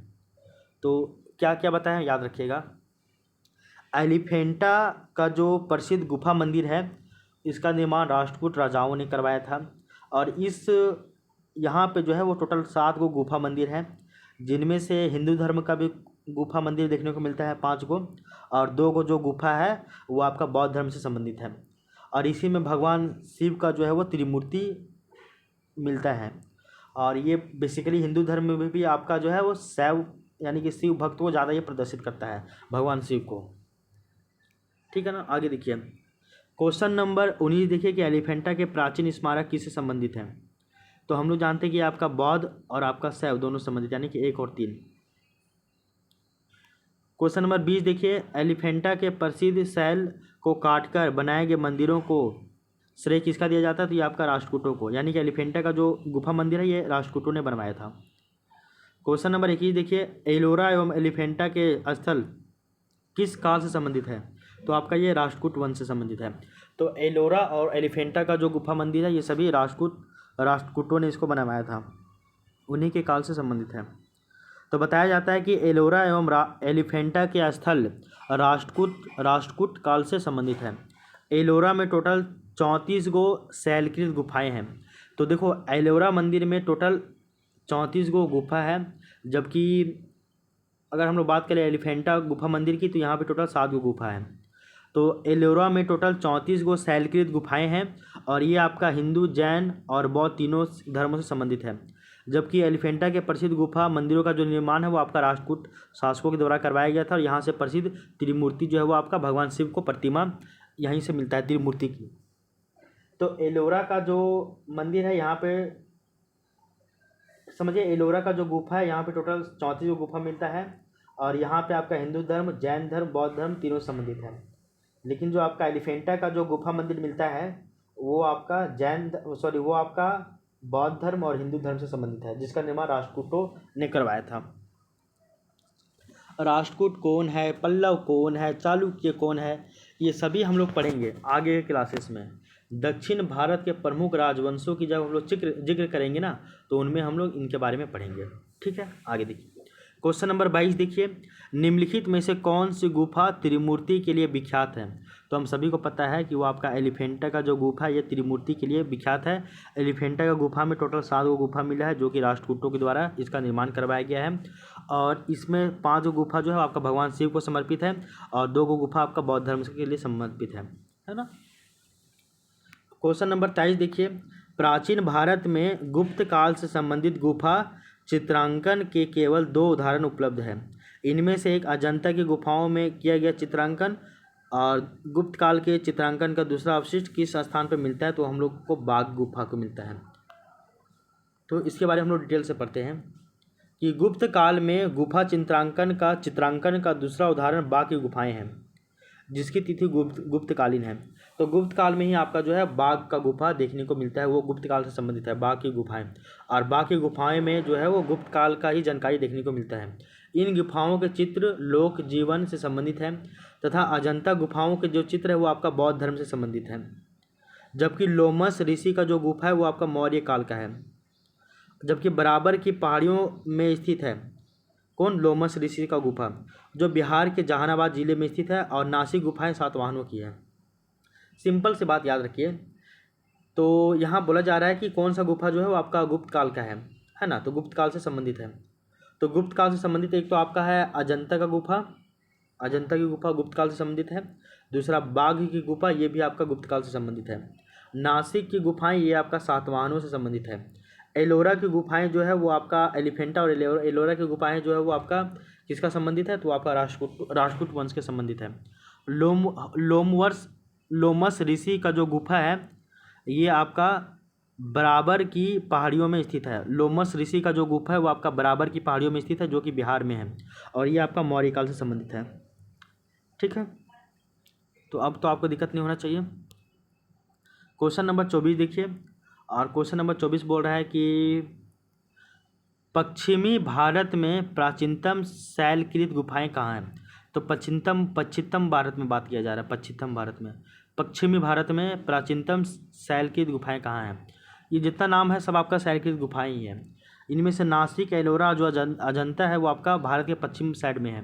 तो क्या क्या बताएं, याद रखिएगा। एलिफेंटा का जो प्रसिद्ध गुफा मंदिर है इसका निर्माण राष्ट्रकूट राजाओं ने करवाया था और यहाँ पे जो है वो टोटल 7 गुफा मंदिर हैं, जिनमें से हिंदू धर्म का भी गुफा मंदिर देखने को मिलता है 5 और 2 जो गुफा है वो आपका बौद्ध धर्म से संबंधित है और इसी में भगवान शिव का जो है वो त्रिमूर्ति मिलता है। और ये बेसिकली हिंदू धर्म में भी आपका जो है वो शैव यानी कि शिव भक्त को ज़्यादा ये प्रदर्शित करता है, भगवान शिव को, ठीक है ना। आगे देखिए क्वेश्चन नंबर 19 देखिए कि एलिफेंटा के प्राचीन स्मारक किससे संबंधित हैं? तो हम लोग जानते हैं कि आपका बौद्ध और आपका शैव दोनों संबंधित, यानी कि 1 और 3। क्वेश्चन नंबर 20 देखिए, एलिफेंटा के प्रसिद्ध शैल को काटकर बनाए गए मंदिरों को श्रेय किसका दिया जाता है? तो ये आपका राष्ट्रकूटों को, यानी कि एलिफेंटा का जो गुफा मंदिर है ये राष्ट्रकूटों ने बनवाया था। क्वेश्चन नंबर 21 देखिए, एलोरा एवं एलिफेंटा के स्थल किस काल से संबंधित है? तो आपका ये राष्ट्रकूट वंश से संबंधित है। तो एलोरा और एलिफेंटा का जो गुफा मंदिर है ये सभी राष्ट्रकूटों ने इसको बनवाया था, उन्हीं के काल से संबंधित है। तो बताया जाता है कि एलोरा एवं एलिफेंटा के स्थल राष्ट्रकूट काल से संबंधित है। एलोरा में टोटल 34 शैलकृत गुफाएं हैं। तो देखो एलोरा मंदिर में टोटल 34 गुफा है, जबकि अगर हम लोग बात करें एलिफेंटा गुफा मंदिर की तो यहाँ पे टोटल 7 गुफा है। तो एलोरा में टोटल 34 शैलकृत गुफाएं हैं और ये आपका हिंदू, जैन और बौद्ध तीनों धर्मों से संबंधित है। जबकि एलिफेंटा के प्रसिद्ध गुफा मंदिरों का जो निर्माण है वो आपका राष्ट्रकूट शासकों के द्वारा करवाया गया था और यहाँ से प्रसिद्ध त्रिमूर्ति जो है वो आपका भगवान शिव को प्रतिमा यहीं से मिलता है, त्रिमूर्ति की। तो एलोरा का जो मंदिर है यहाँ पे समझिए एलोरा का जो गुफा है यहाँ पे टोटल 34 गुफा मिलता है, और यहाँ पे आपका हिंदू धर्म, जैन धर्म, बौद्ध धर्म तीनों संबंधित है। लेकिन जो आपका एलिफेंटा का जो गुफा मंदिर मिलता है वो आपका वो आपका बौद्ध धर्म और हिंदू धर्म से संबंधित है, जिसका निर्माण राष्ट्रकूटों ने करवाया था। राष्ट्रकूट कौन है, पल्लव कौन है, चालुक्य कौन है, ये सभी हम लोग पढ़ेंगे आगे के क्लासेस में। दक्षिण भारत के प्रमुख राजवंशों की जब हम लोग जिक्र करेंगे ना, तो उनमें हम लोग इनके बारे में पढ़ेंगे। ठीक है, आगे देखिए क्वेश्चन नंबर 22 देखिए, निम्नलिखित में से कौन सी गुफा त्रिमूर्ति के लिए विख्यात है? तो हम सभी को पता है कि वो आपका एलिफेंटा का जो गुफा है ये त्रिमूर्ति के लिए विख्यात है। एलिफेंटा का गुफा में टोटल 7 गुफा मिला है, जो कि राष्ट्रकूटों के द्वारा इसका निर्माण करवाया गया है। और इसमें 5 गुफा जो है आपका भगवान शिव को समर्पित है, और 2 गुफा आपका बौद्ध धर्म के लिए समर्पित है ना। क्वेश्चन नंबर 23 देखिए, प्राचीन भारत में गुप्त काल से संबंधित गुफा चित्रांकन के केवल 2 उदाहरण उपलब्ध हैं। इनमें से एक अजंता की गुफाओं में किया गया चित्रांकन, और गुप्त काल के चित्रांकन का दूसरा अवशिष्ट किस स्थान पर मिलता है? तो हम लोग को बाघ गुफा को मिलता है। तो इसके बारे में हम लोग डिटेल से पढ़ते हैं कि गुप्त काल में गुफा चित्रांकन का दूसरा उदाहरण बाघ की गुफाएं हैं, जिसकी तिथि गुप्तकालीन है। तो गुप्त काल में ही आपका जो है बाघ का गुफा देखने को मिलता है, वो गुप्त काल से संबंधित है, बाघ की गुफाएं। और बाघ की गुफाएं में जो है वो गुप्त काल का ही जानकारी देखने को मिलता है। इन गुफाओं के चित्र लोक जीवन से संबंधित है, तथा अजंता गुफाओं के जो चित्र है वो आपका बौद्ध धर्म से संबंधित है। जबकि लोमस ऋषि का जो गुफा है वो आपका मौर्य काल का है। जबकि बराबर की पहाड़ियों में स्थित है कौन? लोमस ऋषि का गुफा, जो बिहार के जहानाबाद जिले में स्थित है, और नासिक गुफाएं सातवाहनों की है। सिंपल से बात याद रखिए। तो यहाँ बोला जा रहा है कि कौन सा गुफा जो है वो आपका गुप्त काल का है ना, तो गुप्त काल से संबंधित है। तो गुप्त काल से संबंधित एक तो आपका है अजंता का गुफा, अजंता की गुफा गुप्त काल से संबंधित है। दूसरा बाघ की गुफा, ये भी आपका गुप्त काल से संबंधित है। नासिक की गुफाएं ये आपका सातवाहनों से संबंधित है। एलोरा की गुफाएं जो है वो आपका एलिफेंटा, और एलोरा की गुफाएं जो है वो आपका किसका संबंधित है? तो आपका राष्ट्रकूट वंश के संबंधित है। लोमस ऋषि का जो गुफा है ये आपका बराबर की पहाड़ियों में स्थित है। लोमस ऋषि का जो गुफा है वो आपका बराबर की पहाड़ियों में स्थित है, जो कि बिहार में है, और ये आपका मौर्य काल से संबंधित है। ठीक है, तो अब तो आपको दिक्कत नहीं होना चाहिए। क्वेश्चन नंबर 24 देखिए, और क्वेश्चन नंबर 24 बोल रहा है कि पश्चिमी भारत में प्राचीनतम शैलकृत गुफाएं कहाँ हैं? तो पश्चिमतम भारत में बात किया जा रहा है। पश्चिमी भारत में प्राचीनतम शैलकृत गुफाएं कहाँ हैं? ये जितना नाम है सब आपका शैलकृत गुफाएं ही है। इनमें से नासिक, एलोरा, जो अजंता है वो आपका भारत के पश्चिम साइड में है।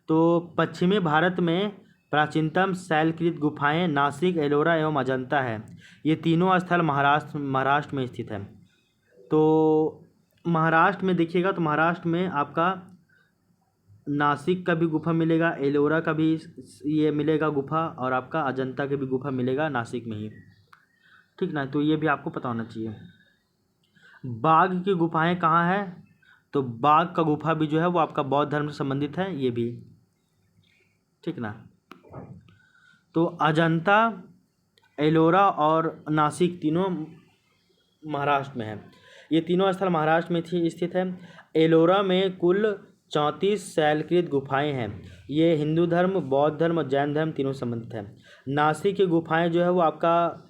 तो पश्चिमी भारत में प्राचीनतम शैलकृत गुफाएं नासिक, एलोरा एवं अजंता है। ये तीनों स्थल महाराष्ट्र में स्थित है। तो महाराष्ट्र में देखिएगा तो महाराष्ट्र में आपका नासिक का भी गुफा मिलेगा, एलोरा का भी ये मिलेगा गुफा, और आपका अजंता के भी गुफा मिलेगा नासिक में ही। ठीक ना, तो ये भी आपको पता होना चाहिए। बाघ की गुफाएं कहाँ है? तो बाघ का गुफा भी जो है वो आपका बौद्ध धर्म से संबंधित है, ये भी। ठीक ना, तो अजंता, एलोरा और नासिक तीनों महाराष्ट्र में है। ये तीनों स्थल महाराष्ट्र में स्थित है। एलोरा में कुल 34 शैलकृत गुफाएं हैं। ये हिंदू धर्म, बौद्ध धर्म और जैन धर्म तीनों संबंधित है। नासिक की गुफाएं जो है वो आपका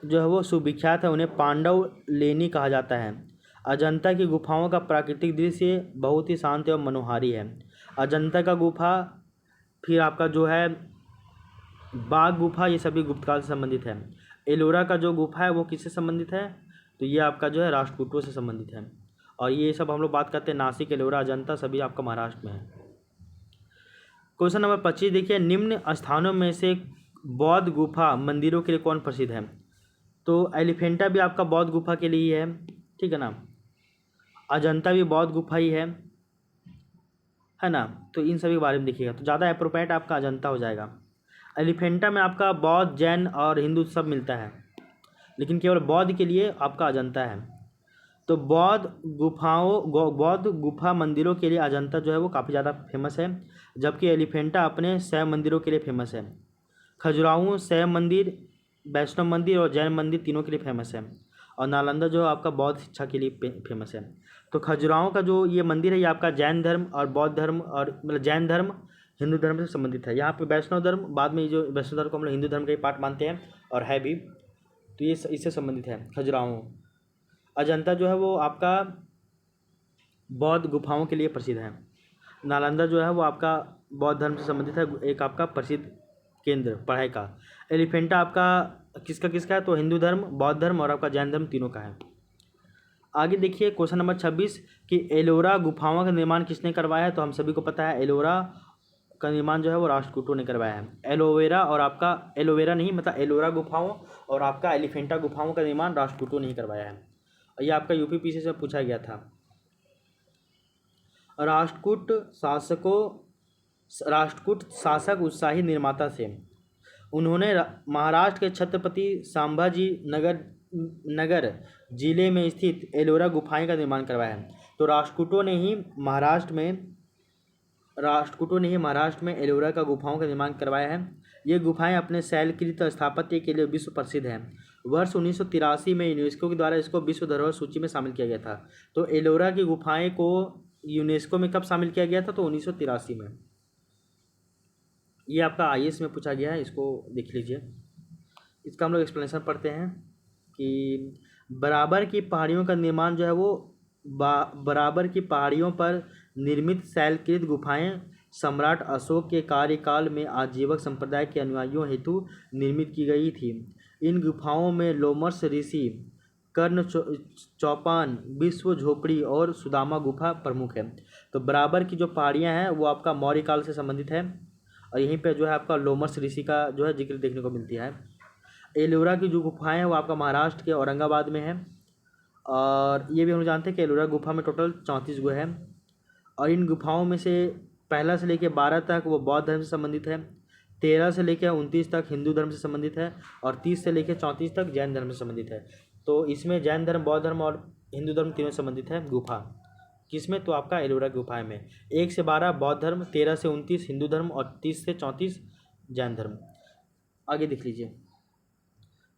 जो है वो सुविख्यात है, उन्हें पांडव लेनी कहा जाता है। अजंता की गुफाओं का प्राकृतिक दृश्य बहुत ही शांत एवं मनोहारी है। अजंता का गुफा, फिर आपका जो है बाघ गुफा, ये सभी गुप्त काल से संबंधित है। एलोरा का जो गुफा है वो किससे संबंधित है? तो ये आपका जो है राष्ट्रकूटों से संबंधित है। और ये सब हम लोग बात करते हैं नासिक, एलोरा, अजंता सभी आपका महाराष्ट्र में है। क्वेश्चन नंबर 25 देखिए, निम्न स्थानों में से बौद्ध गुफा मंदिरों के लिए कौन प्रसिद्ध है? तो एलिफेंटा भी आपका बौद्ध गुफा के लिए ही है, ठीक है ना। अजंता भी बौद्ध गुफा ही है ना। तो इन सभी के बारे में देखिएगा तो ज़्यादा अप्रोप्रिएट आपका अजंता हो जाएगा। एलिफेंटा में आपका बौद्ध, जैन और हिंदू सब मिलता है, लेकिन केवल बौद्ध के लिए आपका अजंता है। तो बौद्ध गुफा मंदिरों के लिए अजंता जो है वो काफ़ी ज़्यादा फेमस है, जबकि एलिफेंटा अपने शैव मंदिरों के लिए फेमस है। खजुराहो शैव मंदिर, वैष्णव मंदिर और जैन मंदिर तीनों के लिए फेमस है। और नालंदा जो आपका बौद्ध शिक्षा के लिए फेमस है। तो खजुराहो का जो ये मंदिर है ये आपका जैन धर्म और बौद्ध धर्म और मतलब जैन धर्म हिंदू धर्म से संबंधित है। यहाँ पे वैष्णव धर्म बाद में, ये जो वैष्णव धर्म को हम लोग हिंदू धर्म का ही पार्ट मानते हैं और है भी, तो ये इससे संबंधित है खजुराहो। अजंता जो है वो आपका बौद्ध गुफाओं के लिए प्रसिद्ध है। नालंदा जो है वो आपका बौद्ध धर्म से संबंधित है, एक आपका प्रसिद्ध केंद्र पढ़ाई का। एलिफेंटा आपका किसका है, तो हिंदू धर्म, बौद्ध धर्म और आपका जैन धर्म तीनों का है। आगे देखिए क्वेश्चन नंबर 26 कि एलोरा गुफाओं का निर्माण किसने करवाया है। तो हम सभी को पता है एलोरा का निर्माण जो है वो राष्ट्रकूटों ने करवाया है। एलोवेरा और आपका एलोवेरा नहीं मतलब एलोरा गुफाओं और आपका एलिफेंटा गुफाओं का निर्माण राष्ट्रकूटों ने ही करवाया है। और ये आपका यूपीपीसी से पूछा गया था। राष्ट्रकूट शासक उत्साही निर्माता से उन्होंने महाराष्ट्र के छत्रपति संभाजी नगर जिले में स्थित एलोरा गुफाएं का निर्माण करवाया है। तो राष्ट्रकूटों ने ही महाराष्ट्र में एलोरा का गुफाओं का निर्माण करवाया है। ये गुफाएं अपने शैलकृत स्थापत्य के लिए विश्व प्रसिद्ध हैं। वर्ष 1983 में यूनेस्को के द्वारा इसको विश्व धरोहर सूची में शामिल किया गया था। तो एलोरा की गुफाएं को यूनेस्को में कब शामिल किया गया था, तो 1983 में। ये आपका आईएएस में पूछा गया है, इसको देख लीजिए। इसका हम लोग एक्सप्लेनेशन पढ़ते हैं कि बराबर की पहाड़ियों का निर्माण जो है वो बराबर की पहाड़ियों पर निर्मित शैलकृत गुफाएं सम्राट अशोक के कार्यकाल में आजीवक संप्रदाय के अनुयायियों हेतु निर्मित की गई थी। इन गुफाओं में लोमस ऋषि, कर्ण चौपान, विश्व झोपड़ी और सुदामा गुफा प्रमुख है। तो बराबर की जो पहाड़ियां हैं वो आपका मौर्य काल से संबंधित है और यहीं पे जो है आपका लोमस ऋषि का जो है जिक्र देखने को मिलती है। एलोरा की जो गुफाएं हैं वो आपका महाराष्ट्र के औरंगाबाद में है और ये भी हम जानते हैं कि एलोरा गुफा में टोटल 34 गुफा है और इन गुफाओं में से पहला से लेकर 12 तक वो बौद्ध धर्म से संबंधित है, 13 से लेकर 29 तक हिंदू धर्म से संबंधित है और 30 से लेकर 34 तक जैन धर्म से संबंधित है। तो इसमें जैन धर्म, बौद्ध धर्म और हिंदू धर्म तीनों संबंधित है गुफा। किसमें, तो आपका एलोरा गुफाएं में 1 से 12 बौद्ध धर्म, 13 से 29 हिंदू धर्म और 30 से 34 जैन धर्म। आगे देख लीजिए।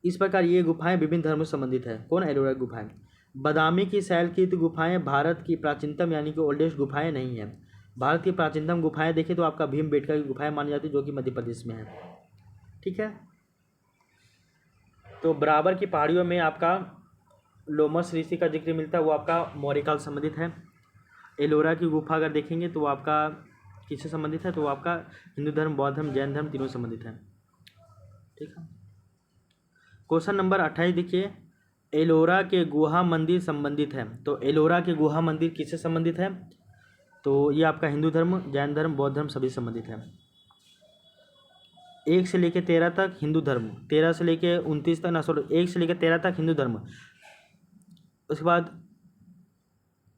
इस प्रकार ये गुफाएं विभिन्न धर्मों से संबंधित है। कौन, एलोरा गुफाएं। बदामी की शैलकृत गुफाएं भारत की प्राचीनतम यानी कि ओल्डेस्ट गुफाएं नहीं हैं। भारत की प्राचीनतम गुफाएं देखें तो आपका भीमबेटका की गुफाएं मानी जाती है जो कि मध्य प्रदेश में है। ठीक है, तो बराबर की पहाड़ियों में आपका लोमस ऋषि का जिक्र मिलता है, वो आपका मौर्य काल संबंधित है। एलोरा की गुफा अगर देखेंगे तो वो आपका किससे संबंधित है, तो वो आपका हिंदू धर्म, बौद्ध धर्म, जैन धर्म तीनों संबंधित है। ठीक है, क्वेश्चन नंबर 28 देखिए। एलोरा के गुहा मंदिर संबंधित है। तो एलोरा के गुहा मंदिर किससे संबंधित है, तो ये आपका हिंदू धर्म, जैन धर्म, बौद्ध धर्म सभी संबंधित है। 1 से लेकर 13 तक हिंदू धर्म, 13 से लेकर 29 तक 1 से लेकर 13 तक हिंदू धर्म, उसके बाद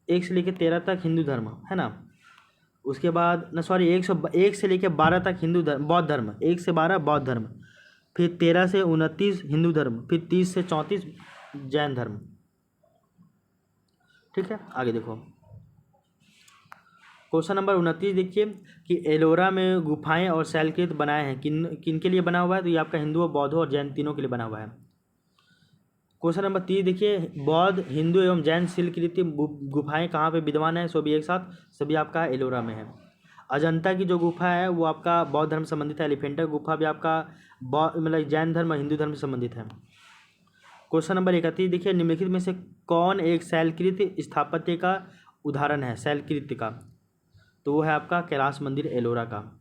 1 से लेकर 13 तक हिंदू धर्म है ना, उसके बाद 1 से लेकर 12 तक हिंदू धर्म, बौद्ध धर्म, 1 से 12 बौद्ध धर्म, फिर 13 से 29 हिंदू धर्म, फिर 30 से 34 जैन धर्म। ठीक है, आगे देखो क्वेश्चन नंबर 29 देखिए कि एलोरा में गुफाएं और शैलकृत बनाए हैं, किन के लिए बना हुआ है, तो ये आपका हिंदुओं, बौद्धों और जैन तीनों के लिए बना हुआ है। क्वेश्चन नंबर 30 देखिए, बौद्ध, हिंदू एवं जैन शैलकृत गुफाएं कहाँ पे विद्यमान है, सो भी एक साथ सभी आपका एलोरा में है। अजंता की जो गुफा है वो आपका बौद्ध धर्म से संबंधित है। एलिफेंटा गुफा भी आपका मतलब जैन धर्म और हिंदू धर्म से संबंधित है। क्वेश्चन नंबर 31 देखिए, निम्नलिखित में से कौन एक शैलकृत स्थापत्य का उदाहरण है, शैलकृत का, तो वो है आपका कैलाश मंदिर एलोरा का।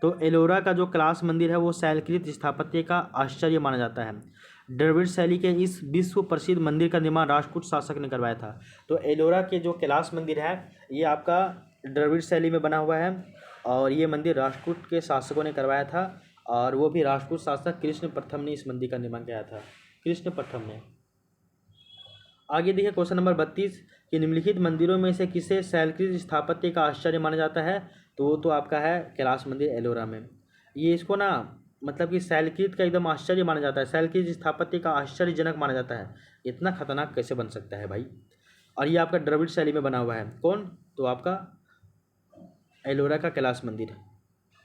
तो एलोरा का जो कैलाश मंदिर है वो शैलकृत स्थापत्य का आश्चर्य माना जाता है। द्रविड़ शैली के इस विश्व प्रसिद्ध मंदिर का निर्माण राष्ट्रकूट शासक ने करवाया था। तो एलोरा के जो कैलाश मंदिर है ये आपका द्रविड़ शैली में बना हुआ है और ये मंदिर राष्ट्रकूट के शासकों ने करवाया था और वो भी राष्ट्रकूट शासक कृष्ण प्रथम ने इस मंदिर का निर्माण किया था, कृष्ण प्रथम ने। आगे देखिए क्वेश्चन नंबर 32 कि निम्नलिखित मंदिरों में से किसे शैलकृत स्थापत्य का आश्चर्य माना जाता है, तो वो तो आपका है कैलाश मंदिर एलोरा में। ये इसको ना मतलब कि शैलकृत का एकदम आश्चर्य माना जाता है, शैलकृत स्थापत्य का आश्चर्यजनक माना जाता है। इतना खतरनाक कैसे बन सकता है भाई। और ये आपका द्रविड़ शैली में बना हुआ है। कौन, तो आपका एलोरा का कैलाश मंदिर,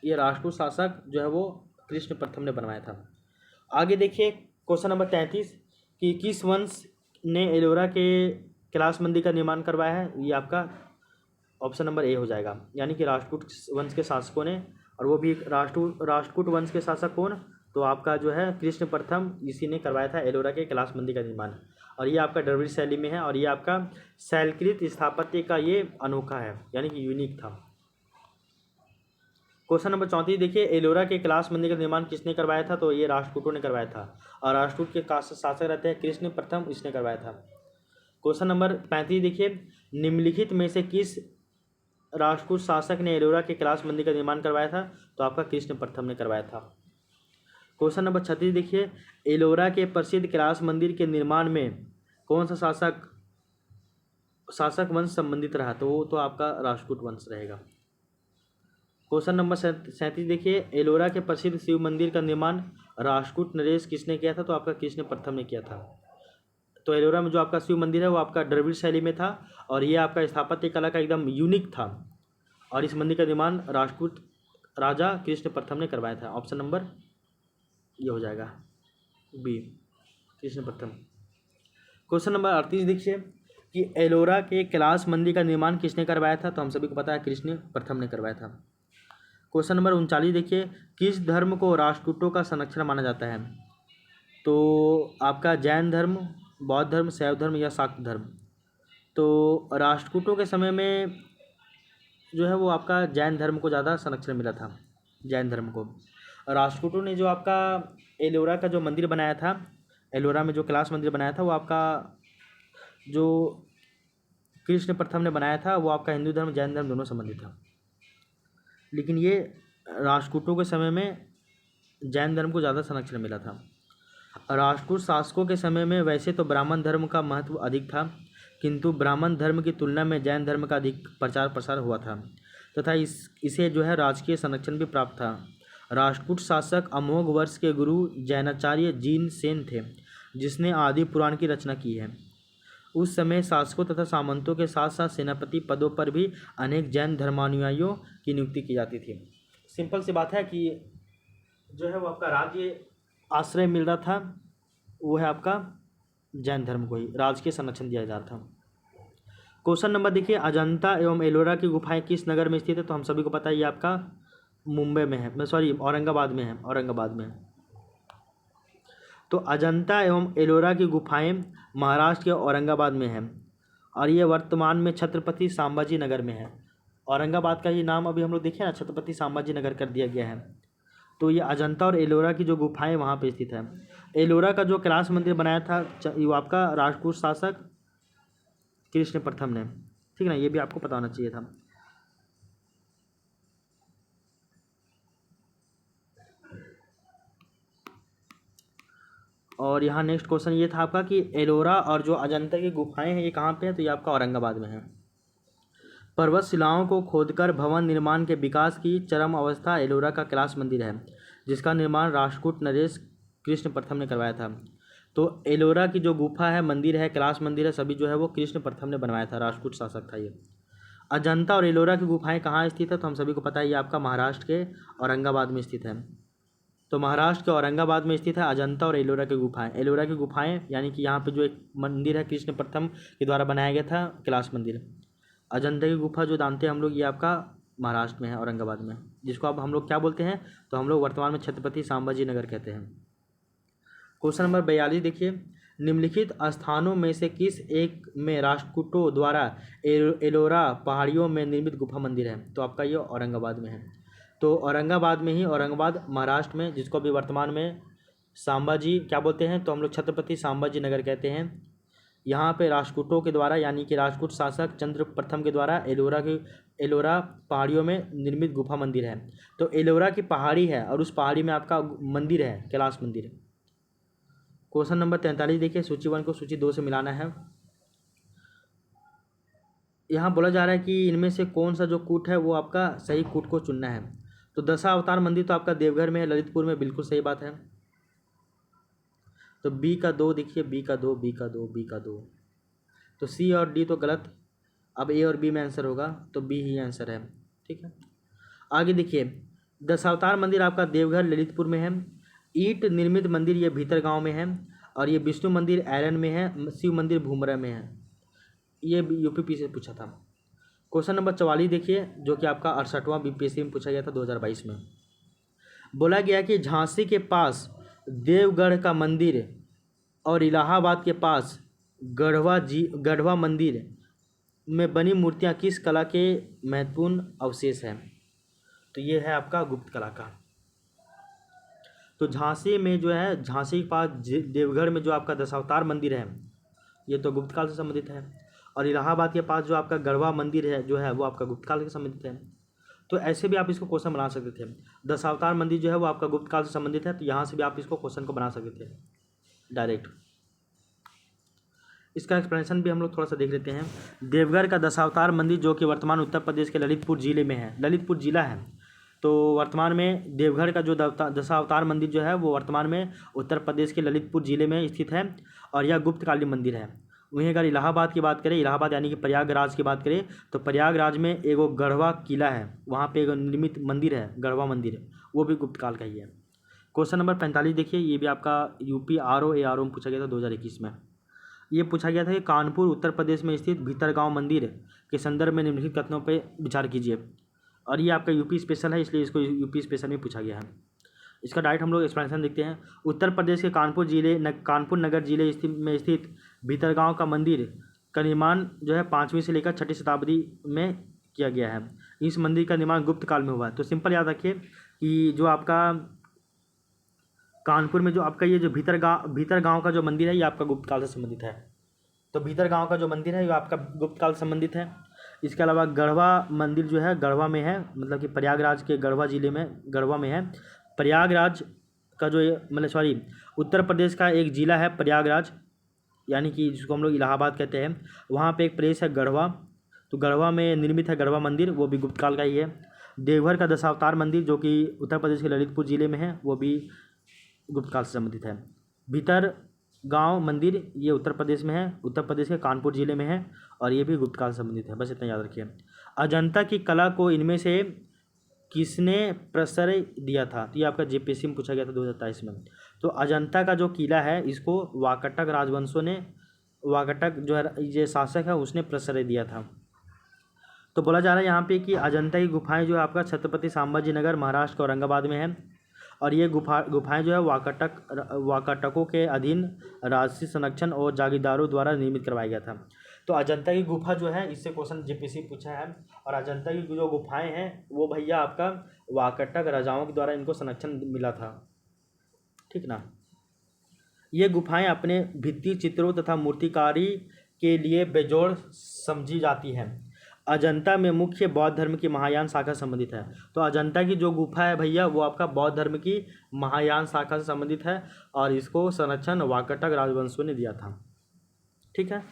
ये राष्ट्रकूट शासक जो है वो कृष्ण प्रथम ने बनवाया था। आगे देखिए क्वेश्चन नंबर 33 कि किस वंश ने एलोरा के कैलाश मंदिर का निर्माण करवाया है? ये आपका ऑप्शन नंबर ए हो जाएगा, यानी कि राष्ट्रकूट वंश के शासकों ने, और वो भी एक राष्ट्रकूट वंश के शासक कौन? तो आपका जो है कृष्ण प्रथम, इसी ने करवाया था एलोरा के कैलाश मंदिर का निर्माण। और ये आपका द्रविड़ शैली में है, और ये आपका शैलकृत स्थापत्य का ये अनोखा है, यानी कि यूनिक था। क्वेश्चन नंबर 34 देखिए, एलोरा के कैलाश मंदिर का निर्माण किसने करवाया था? तो ये राष्ट्रकूटों ने करवाया था, और राष्ट्रकूट के शासक रहते हैं कृष्ण प्रथम, इसने करवाया था। क्वेश्चन नंबर 35 देखिए, निम्नलिखित में से किस राष्ट्रकूट शासक ने एलोरा के कैलाश मंदिर का निर्माण करवाया था? तो आपका कृष्ण प्रथम ने करवाया था। क्वेश्चन नंबर 36 देखिए, एलोरा के प्रसिद्ध कैलाश मंदिर के निर्माण में कौन सा शासक वंश संबंधित रहा? तो वो तो आपका राष्ट्रकूट वंश रहेगा। क्वेश्चन नंबर 37 देखिए, एलोरा के प्रसिद्ध शिव मंदिर का निर्माण राष्ट्रकूट नरेश किसने किया था? तो आपका कृष्ण प्रथम ने किया था। तो एलोरा में जो आपका शिव मंदिर है वो आपका द्रविड़ शैली में था, और ये आपका स्थापत्य कला का एकदम यूनिक था, और इस मंदिर का निर्माण राष्ट्रकूट राजा कृष्ण प्रथम ने करवाया था। ऑप्शन नंबर ये हो जाएगा बी, कृष्ण प्रथम। क्वेश्चन नंबर 38 देखिए कि एलोरा के कैलाश मंदिर का निर्माण किसने करवाया था? तो हम सभी को पता है कृष्ण प्रथम ने करवाया था। क्वेश्चन नंबर 39 देखिए, किस धर्म को राष्ट्रकूटों का संरक्षण माना जाता है? तो आपका जैन धर्म, बौद्ध धर्म, शैव धर्म या शाक्त धर्म? तो राष्ट्रकूटों के समय में जो है वो आपका जैन धर्म को ज़्यादा संरक्षण मिला था, जैन धर्म को। राष्ट्रकूटों ने जो आपका एलोरा का जो मंदिर बनाया था, एलोरा में जो कैलाश मंदिर बनाया था, वो आपका जो कृष्ण प्रथम ने बनाया था वो आपका हिंदू धर्म जैन धर्म दोनों संबंधित था, लेकिन ये राष्ट्रकूटों के समय में जैन धर्म को ज़्यादा संरक्षण मिला था। राष्ट्रकूट शासकों के समय में वैसे तो ब्राह्मण धर्म का महत्व अधिक था, किंतु ब्राह्मण धर्म की तुलना में जैन धर्म का अधिक प्रचार प्रसार हुआ था, तथा इसे जो है राजकीय संरक्षण भी प्राप्त था। राष्ट्रकूट शासक अमोघ वर्ष के गुरु जैनाचार्य जीन सेन थे, जिसने आदि पुराण की रचना की है। उस समय शासकों तथा सामंतों के साथ साथ सेनापति पदों पर भी अनेक जैन धर्मानुयायियों की नियुक्ति की जाती थी। सिंपल सी बात है कि जो है वो आपका राज्य आश्रय मिल रहा था, वो है आपका जैन धर्म को ही राजकीय संरक्षण दिया जा रहा था। क्वेश्चन नंबर देखिए, अजंता एवं एलोरा की गुफाएं किस नगर में स्थित है? तो हम सभी को पता है ये आपका मुंबई में है, औरंगाबाद में है, औरंगाबाद में। तो अजंता एवं एलोरा की गुफाएं महाराष्ट्र के औरंगाबाद में हैं, और ये वर्तमान में छत्रपति संभाजी नगर में है। औरंगाबाद का ये नाम अभी हम लोग देखे ना, छत्रपति संभाजी नगर कर दिया गया है। तो ये अजंता और एलोरा की जो गुफाएं वहाँ पे स्थित है। एलोरा का जो कैलाश मंदिर बनाया था वो आपका राष्ट्रकूट शासक कृष्ण प्रथम ने, ठीक है ना, ये भी आपको पता होना चाहिए था। और यहाँ नेक्स्ट क्वेश्चन ये था आपका कि एलोरा और जो अजंता की गुफाएं हैं ये कहाँ पे है? तो ये आपका औरंगाबाद में है। पर्वत शिलाओं को खोदकर भवन निर्माण के विकास की चरम अवस्था एलोरा का कैलाश मंदिर है, जिसका निर्माण राष्ट्रकूट नरेश कृष्ण प्रथम ने करवाया था। तो एलोरा की जो गुफा है, मंदिर है, कैलाश मंदिर है, सभी जो है वो कृष्ण प्रथम ने बनवाया था, राष्ट्रकूट शासक था ये। अजंता और एलोरा की गुफाएं कहाँ स्थित है? तो हम सभी को पता है ये आपका महाराष्ट्र के औरंगाबाद में स्थित है। तो महाराष्ट्र के औरंगाबाद में स्थित है अजंता और एलोरा की गुफाएं। एलोरा की गुफाएं यानी कि यहाँ पे जो एक मंदिर है कृष्ण प्रथम के द्वारा बनाया गया था कैलाश मंदिर। अजंता की गुफा जो जानते हैं हम लोग, ये आपका महाराष्ट्र में है, औरंगाबाद में, जिसको अब हम लोग क्या बोलते हैं? तो हम लोग वर्तमान में छत्रपति संभाजी नगर कहते हैं। क्वेश्चन नंबर 42 देखिए, निम्नलिखित स्थानों में से किस एक में राष्ट्रकूटों द्वारा एलोरा पहाड़ियों में निर्मित गुफा मंदिर है? तो आपका ये औरंगाबाद में है। तो औरंगाबाद में ही, औरंगाबाद महाराष्ट्र में, जिसको अभी वर्तमान में संभाजी क्या बोलते हैं? तो हम लोग छत्रपति संभाजी नगर कहते हैं। यहाँ पे राष्ट्रकूटों के द्वारा यानी कि राष्ट्रकूट शासक चंद्र प्रथम के द्वारा एलोरा पहाड़ियों में निर्मित गुफा मंदिर है। तो एलोरा की पहाड़ी है और उस पहाड़ी में आपका मंदिर है, कैलाश मंदिर। क्वेश्चन नंबर 43 देखिए, सूची 1 को सूची 2 से मिलाना है। यहाँ बोला जा रहा है कि इनमें से कौन सा जो कूट है वो आपका सही कूट को चुनना है। तो दशावतार मंदिर तो आपका देवघर में है, ललितपुर में, बिल्कुल सही बात है। तो बी का 2 देखिए, बी का 2, बी का 2, बी का 2। तो सी और डी तो गलत। अब ए और बी में आंसर होगा, तो बी ही आंसर है, ठीक है। आगे देखिए, दशावतार मंदिर आपका देवघर ललितपुर में है। ईंट निर्मित मंदिर ये भीतर गांव में है, और ये विष्णु मंदिर ऐरन में है, शिव मंदिर भूमरा में है। ये यूपीपीएससी से पूछा था। क्वेश्चन नंबर 44 देखिए, जो कि आपका 68वां बीपीएससी में पूछा गया था 2022 में। बोला गया कि झांसी के पास देवगढ़ का मंदिर और इलाहाबाद के पास गढ़वा मंदिर में बनी मूर्तियां किस कला के महत्वपूर्ण अवशेष हैं? तो ये है आपका गुप्त कला का। तो झांसी में जो है, झांसी के पास देवगढ़ में जो आपका दशावतार मंदिर है, ये तो गुप्त काल से संबंधित है। और इलाहाबाद के पास जो आपका गढ़वा मंदिर है जो है वो आपका गुप्त काल से संबंधित है। तो ऐसे भी आप इसको क्वेश्चन बना सकते थे। दशावतार मंदिर जो है वो आपका गुप्त काल से संबंधित है, तो यहाँ से भी आप इसको क्वेश्चन को बना सकते थे डायरेक्ट। इसका एक्सप्लेनेशन भी हम लोग थोड़ा सा देख लेते हैं। देवगढ़ का दशावतार मंदिर जो कि वर्तमान उत्तर प्रदेश के ललितपुर जिले में है, ललितपुर जिला है, तो वर्तमान में देवगढ़ का जो दशावतार मंदिर जो है वो वर्तमान में उत्तर प्रदेश के ललितपुर जिले में स्थित है और यह गुप्तकालीन मंदिर है। वहीं अगर इलाहाबाद की बात करें, इलाहाबाद यानी कि प्रयागराज की बात करें, तो प्रयागराज में एगो गढ़वा किला है, वहाँ पे एक निर्मित मंदिर है गढ़वा मंदिर, वो भी गुप्त काल का ही है। क्वेश्चन नंबर 45 देखिए, ये भी आपका यूपी ARO में पूछा गया था 2021 में। ये पूछा गया था कि कानपुर उत्तर प्रदेश में स्थित भीतरगांव मंदिर के संदर्भ में निम्नलिखित कथनों पर विचार कीजिए। और ये आपका यूपी स्पेशल है, इसलिए इसको यूपी स्पेशल में पूछा गया है। इसका डायरेक्ट हम लोग एक्सप्लेनेशन देखते हैं। उत्तर प्रदेश के कानपुर नगर जिले में स्थित भीतरगांव का मंदिर का निर्माण जो है 5वीं से लेकर 6ठी शताब्दी में किया गया है। इस मंदिर का निर्माण गुप्त काल में हुआ है। तो सिंपल याद रखिए कि जो आपका कानपुर में जो आपका ये जो भीतरगांव का जो मंदिर है ये आपका गुप्त काल से संबंधित है। तो भीतरगांव का जो मंदिर है ये आपका गुप्त काल से संबंधित है। इसके अलावा गढ़वा मंदिर जो है गढ़वा में है, मतलब कि प्रयागराज के गढ़वा जिले में गढ़वा में है। प्रयागराज का जो उत्तर प्रदेश का एक ज़िला है प्रयागराज, यानी कि जिसको हम लोग इलाहाबाद कहते हैं, वहाँ पे एक प्लेस है गढ़वा, तो गढ़वा में निर्मित है गढ़वा मंदिर, वो भी गुप्त काल का ही है। देवघर का दशावतार मंदिर जो कि उत्तर प्रदेश के ललितपुर जिले में है, वो भी गुप्त काल से संबंधित है। भीतर गांव मंदिर ये उत्तर प्रदेश में है, उत्तर प्रदेश के कानपुर जिले में है, और ये भी गुप्त काल से संबंधित है। बस इतना याद रखिए। अजंता की कला को इनमें से किसने प्रश्रय दिया था? तो ये आपका जीपीएससी में पूछा गया था 2023 में। तो अजंता का जो किला है इसको वाकाटक राजवंशों ने, वाकाटक जो है ये शासक है उसने प्रश्रय दिया था। तो बोला जा रहा है यहाँ पे कि अजंता की गुफाएं जो है आपका छत्रपति संभाजी नगर महाराष्ट्र के औरंगाबाद में है, और ये गुफाएं जो है वाकाटकों के अधीन राजसी संरक्षण और जागीरदारों द्वारा निर्मित करवाया गया था। तो अजंता की गुफा जो है इससे क्वेश्चन जीपीएससी पूछा है, और अजंता की जो गुफाएं हैं वो भैया आपका वाकाटक राजाओं के द्वारा इनको संरक्षण मिला था, ठीक ना। ये गुफाएं अपने भित्ति चित्रों तथा मूर्तिकारी के लिए बेजोड़ समझी जाती हैं। अजंता में मुख्य बौद्ध धर्म की महायान शाखा संबंधित है। तो अजंता की जो गुफा है भैया वो आपका बौद्ध धर्म की महायान शाखा से संबंधित है, और इसको संरक्षण वाकाटक राजवंशों ने दिया था, ठीक है।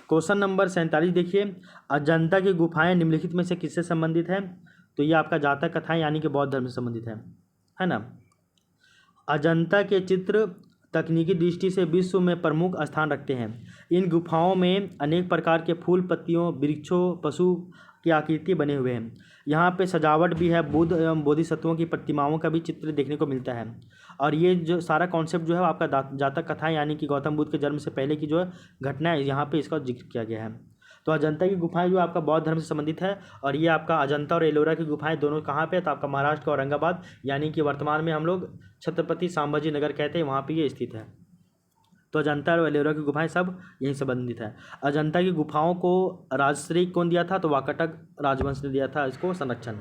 क्वेश्चन नंबर 47 देखिए, अजंता की गुफाएं निम्नलिखित में से किससे संबंधित है? तो ये आपका जातक कथाएं यानी कि बौद्ध धर्म से संबंधित है ना। अजंता के चित्र तकनीकी दृष्टि से विश्व में प्रमुख स्थान रखते हैं। इन गुफाओं में अनेक प्रकार के फूल, पत्तियों, वृक्षों, पशु की आकृति बने हुए हैं। यहाँ पे सजावट भी है, बुद्ध एवं बोधिसत्वों की प्रतिमाओं का भी चित्र देखने को मिलता है। और ये जो सारा कॉन्सेप्ट जो है आपका जातक कथाएं यानी कि गौतम बुद्ध के जन्म से पहले की जो है घटना है यहाँ पे इसका जिक्र किया गया है। तो अजंता की गुफाएं जो आपका बौद्ध धर्म से संबंधित है, और ये आपका अजंता और एलोरा की गुफाएं दोनों कहाँ पे? तो आपका महाराष्ट्र का औरंगाबाद, यानी कि वर्तमान में हम लोग छत्रपति संभाजी नगर कहते हैं, वहाँ पे ये स्थित है। तो अजंता और एलोरा की गुफाएं सब यहीं संबंधित है। अजंता की गुफाओं को राजश्री कौन दिया था? तो वाकाटक राजवंश ने दिया था इसको संरक्षण,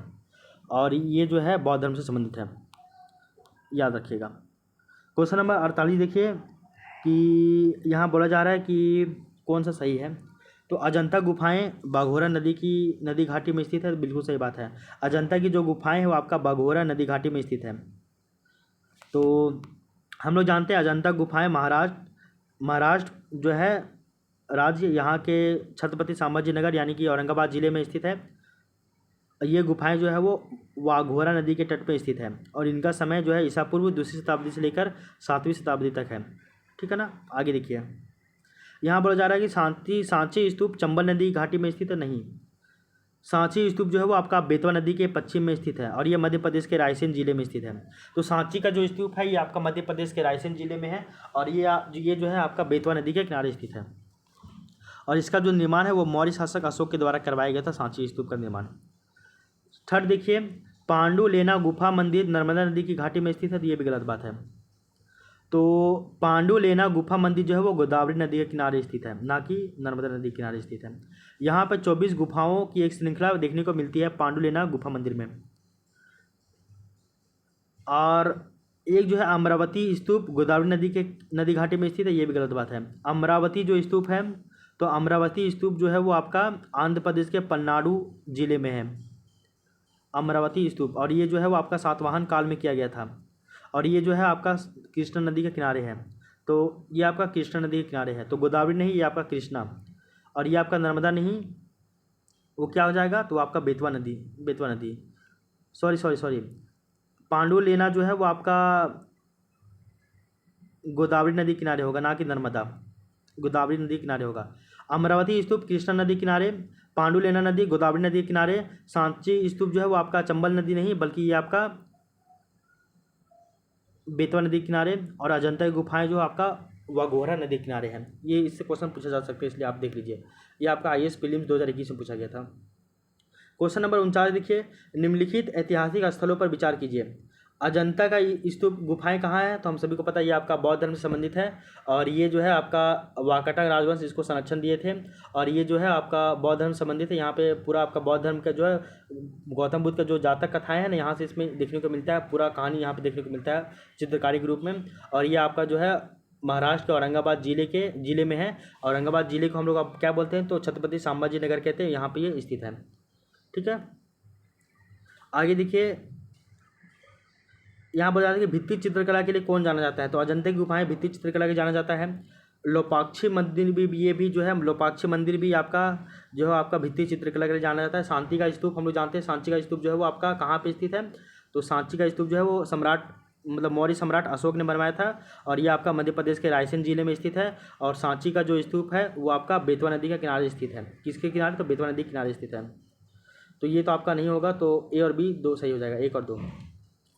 और ये जो है बौद्ध धर्म से संबंधित है, याद रखिएगा। क्वेश्चन नंबर 48 देखिए कि यहाँ बोला जा रहा है कि कौन सा सही है। तो अजंता गुफाएं बाघोरा नदी घाटी में स्थित है, बिल्कुल सही बात है। अजंता की जो गुफाएं हैं वो आपका बाघोरा नदी घाटी में स्थित है। तो हम लोग जानते हैं अजंता गुफाएं महाराष्ट्र जो है राज्य, यहाँ के छत्रपति संभाजी नगर यानी कि औरंगाबाद जिले में स्थित है। ये गुफाएं जो है वो वाघोरा नदी के तट पर स्थित है, और इनका समय जो है ईसा पूर्व 2वीं शताब्दी से लेकर 7वीं शताब्दी तक है, ठीक है ना। आगे देखिए, यहाँ बोला जा रहा है कि सांची स्तूप चंबल नदी घाटी में स्थित है। नहीं, सांची स्तूप जो है वो आपका बेतवा नदी के पश्चिम में स्थित है, और ये मध्य प्रदेश के रायसेन जिले में स्थित है। तो सांची का जो स्तूप है ये आपका मध्य प्रदेश के रायसेन जिले में है, और ये जो है आपका बेतवा नदी के किनारे स्थित है। और इसका जो निर्माण है वो मौर्य शासक अशोक के द्वारा करवाया गया था, सांची स्तूप का निर्माण। थर्ड देखिए, पांडुलेना गुफा मंदिर नर्मदा नदी की घाटी में स्थित है, तो ये भी गलत बात है। तो पांडुलेना गुफा मंदिर जो है वो गोदावरी नदी के किनारे स्थित है, ना कि नर्मदा नदी के किनारे स्थित है। यहाँ पर 24 गुफाओं की एक श्रृंखला देखने को मिलती है पांडुलेना गुफा मंदिर में। और एक जो है अमरावती स्तूप गोदावरी नदी घाटी में स्थित है, ये भी गलत बात है। अमरावती जो स्तूप है, तो अमरावती स्तूप जो है वो आपका आंध्र प्रदेश के पलनाडु जिले में है, अमरावती स्तूप। और ये जो है वो आपका सातवाहन काल में किया गया था। और ये जो है आपका कृष्णा नदी के किनारे है, तो ये आपका कृष्णा नदी के किनारे है। तो गोदावरी नहीं, ये आपका कृष्णा। और ये आपका नर्मदा नहीं, वो क्या हो जाएगा, तो आपका बेतवा नदी सॉरी पांडुलेना जो है वो आपका गोदावरी नदी किनारे होगा, ना कि नर्मदा, गोदावरी नदी किनारे होगा। अमरावती स्तूप कृष्णा नदी किनारे, पांडुलेना नदी गोदावरी नदी किनारे, सांची स्तूप जो है वो आपका चंबल नदी नहीं बल्कि ये आपका बेतवा नदी किनारे। और अजंता की गुफाएं जो आपका वाघोरा नदी किनारे हैं। ये इससे क्वेश्चन पूछा जा सकता है, इसलिए आप देख लीजिए। ये आपका IAS प्रीलिम्स 2021 में पूछा गया था। क्वेश्चन नंबर 49 देखिए, निम्नलिखित ऐतिहासिक स्थलों पर विचार कीजिए। अजंता का स्तूप गुफाएं कहाँ हैं, तो हम सभी को पता है ये आपका बौद्ध धर्म से संबंधित है। और ये जो है आपका वाकाटक राजवंश इसको संरक्षण दिए थे। और ये जो है आपका बौद्ध धर्म से संबंधित है। यहाँ पे पूरा आपका बौद्ध धर्म का जो है गौतम बुद्ध का जो जातक कथाएं हैं ना, यहाँ से इसमें देखने को मिलता है, पूरा कहानी यहाँ पे देखने को मिलता है चित्रकारी के रूप में। और ये आपका जो है महाराष्ट्र के औरंगाबाद जिले में है। औरंगाबाद जिले को हम लोग अब क्या बोलते हैं, तो छत्रपति संभाजी नगर कहते हैं, यहाँ पे ये स्थित है। ठीक है, आगे देखिए, यहाँ बोला जाता है कि भित्ति चित्रकला के लिए कौन जाना जाता है, तो अजंता की गुफाएं भित्ति चित्रकला के जाना जाता है। लोपाक्षी मंदिर भी, ये भी जो है लोपाक्षी मंदिर भी आपका जो है आपका भित्ति चित्रकला के लिए जाना जाता है। सांची का स्तूप हम लोग जानते हैं, सांची का स्तूप जो है वो आपका कहाँ पे स्थित है, तो सांची का स्तूप जो है वो मौर्य सम्राट अशोक ने बनवाया था। और ये आपका मध्य प्रदेश के रायसेन जिले में स्थित है। और सांची का जो स्तूप है वो आपका बेतवा नदी के किनारे स्थित है। किसके किनारे, तो बेतवा नदी के किनारे स्थित है। तो ये तो आपका नहीं होगा, तो A और B दो सही हो जाएगा, 1 और 2।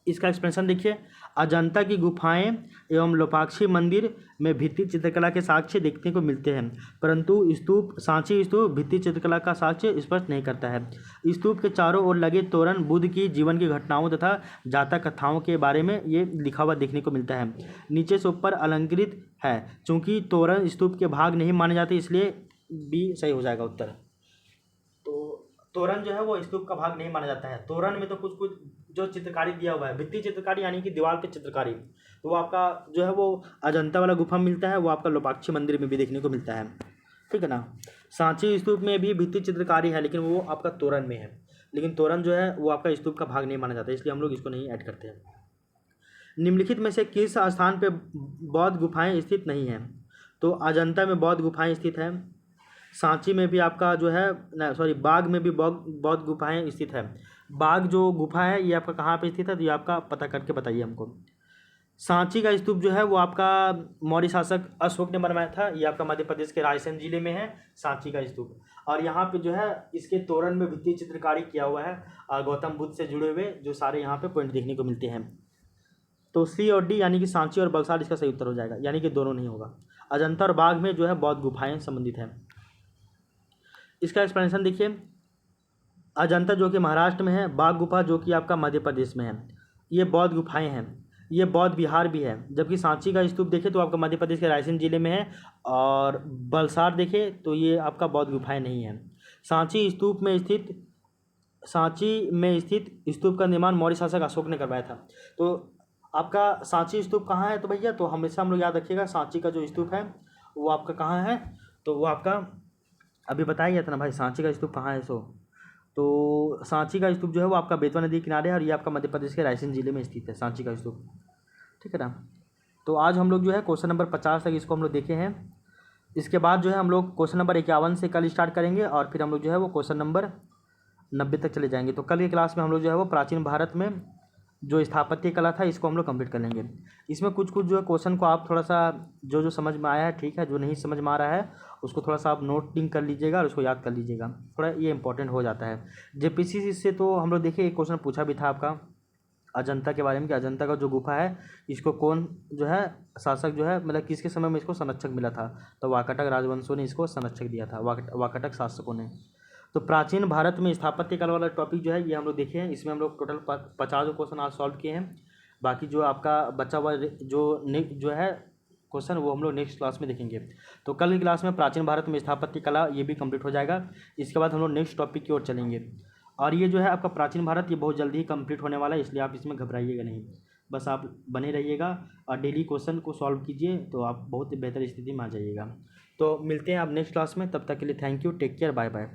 इसका एक्सप्लेनेशन देखिए, अजंता की गुफाएं एवं लोपाक्षी मंदिर में भित्ति चित्रकला के साक्ष्य देखने को मिलते हैं, परंतु सांची स्तूप भित्ति चित्रकला का साक्ष्य स्पष्ट नहीं करता है। स्तूप के चारों ओर लगे तोरण बुद्ध की जीवन की घटनाओं तथा जातक कथाओं के बारे में ये लिखा हुआ देखने को मिलता है। नीचे से ऊपर अलंकृत है। चूंकि तोरण स्तूप के भाग नहीं माने जाते, इसलिए B सही हो जाएगा उत्तर। तोरण जो है वो स्तूप का भाग नहीं माना जाता है। तोरण में तो कुछ जो चित्रकारी दिया हुआ है, भित्ति चित्रकारी यानी कि दीवार पे चित्रकारी, तो वो आपका जो है वो अजंता वाला गुफा मिलता है, वो आपका लोपाक्षी मंदिर में भी देखने को मिलता है। ठीक है ना। सांची स्तूप में भी भित्ति चित्रकारी है, लेकिन वो आपका तोरण में है। लेकिन तोरण जो है वो आपका स्तूप का भाग नहीं माना जाता, इसलिए हम लोग इसको नहीं ऐड करते हैं। निम्नलिखित में से किस स्थान पर बौद्ध गुफाएँ स्थित नहीं हैं, तो अजंता में बौद्ध गुफाएँ स्थित हैं। सांची में भी आपका जो है बाग में भी बौद्ध गुफाएं स्थित है। बाग जो गुफा है ये आपका कहाँ पे स्थित है, तो ये आपका पता करके बताइए हमको। सांची का स्तूप जो है वो आपका मौर्य शासक अशोक ने बनवाया था। ये आपका मध्य प्रदेश के रायसेन जिले में है सांची का स्तूप। और यहाँ पे जो है इसके तोरण में भित्ति चित्रकारी किया हुआ है और गौतम बुद्ध से जुड़े हुए जो सारे यहाँ पे पॉइंट देखने को मिलते हैं। तो C और D यानी कि सांची और बलसाड़ इसका सही उत्तर हो जाएगा, यानी कि दोनों नहीं होगा। अजंता और बाग में जो है बौद्ध गुफाएँ संबंधित हैं। इसका एक्सप्लेनेशन देखिए, अजंता जो कि महाराष्ट्र में है, बाग गुफा जो कि आपका मध्य प्रदेश में है, ये बौद्ध गुफाएं हैं। ये बौद्ध विहार भी है। जबकि सांची का स्तूप देखें तो आपका मध्य प्रदेश के रायसेन जिले में है। और बलसाड़ देखें तो ये आपका बौद्ध गुफाएं नहीं है। सांची में स्थित स्तूप का निर्माण मौर्य शासक अशोक ने करवाया था। तो आपका सांची स्तूप कहाँ है, तो भैया तो हमेशा हम लोग याद रखिएगा सांची का जो स्तूप है वो आपका कहाँ है, तो वो आपका अभी बताया गया था ना भाई, सांची का स्तूप कहाँ है। तो सांची का स्तूप जो है वो आपका बेतवा नदी के किनारे है और ये आपका मध्य प्रदेश के रायसेन जिले में स्थित है सांची का स्तूप। ठीक है ना। तो आज हम लोग जो है क्वेश्चन नंबर 50 तक इसको हम लोग देखे हैं। इसके बाद जो है हम लोग क्वेश्चन नंबर 51 से कल स्टार्ट करेंगे और फिर हम लोग जो है वो क्वेश्चन नंबर 90 तक चले जाएंगे। तो कल की क्लास में हम लोग जो है वो प्राचीन भारत में जो स्थापत्य कला था इसको हम लोग कंप्लीट कर लेंगे। इसमें कुछ जो है क्वेश्चन को आप थोड़ा सा जो समझ में आया है ठीक है, जो नहीं समझ में आ रहा है उसको थोड़ा सा आप नोटिंग कर लीजिएगा और उसको याद कर लीजिएगा, थोड़ा ये इंपॉर्टेंट हो जाता है। JPSC से तो हम लोग देखिए एक क्वेश्चन पूछा भी था आपका अजंता के बारे में कि अजंता का जो गुफा है इसको कौन जो है शासक जो है मतलब किसके समय में इसको संरक्षक मिला था, तो वाकाटक राजवंशों ने इसको संरक्षक दिया था, वाकाटक शासकों ने। तो प्राचीन भारत में स्थापत्य कला वाला टॉपिक जो है ये हम लोग देखे हैं, इसमें हम लोग टोटल 50 क्वेश्चन आज सॉल्व किए हैं। बाकी जो आपका बचा हुआ जो है क्वेश्चन वो हम लोग नेक्स्ट क्लास में देखेंगे। तो कल की क्लास में प्राचीन भारत में स्थापत्य कला ये भी कंप्लीट हो जाएगा। इसके बाद हम लोग नेक्स्ट टॉपिक की ओर चलेंगे। और ये जो है आपका प्राचीन भारत ये बहुत जल्दी ही कंप्लीट होने वाला है, इसलिए आप इसमें घबराइएगा नहीं, बस आप बने रहिएगा और डेली क्वेश्चन को सॉल्व कीजिए तो आप बहुत बेहतर स्थिति में आ जाइएगा। तो मिलते हैं आप नेक्स्ट क्लास में, तब तक के लिए thank you, take care, bye bye.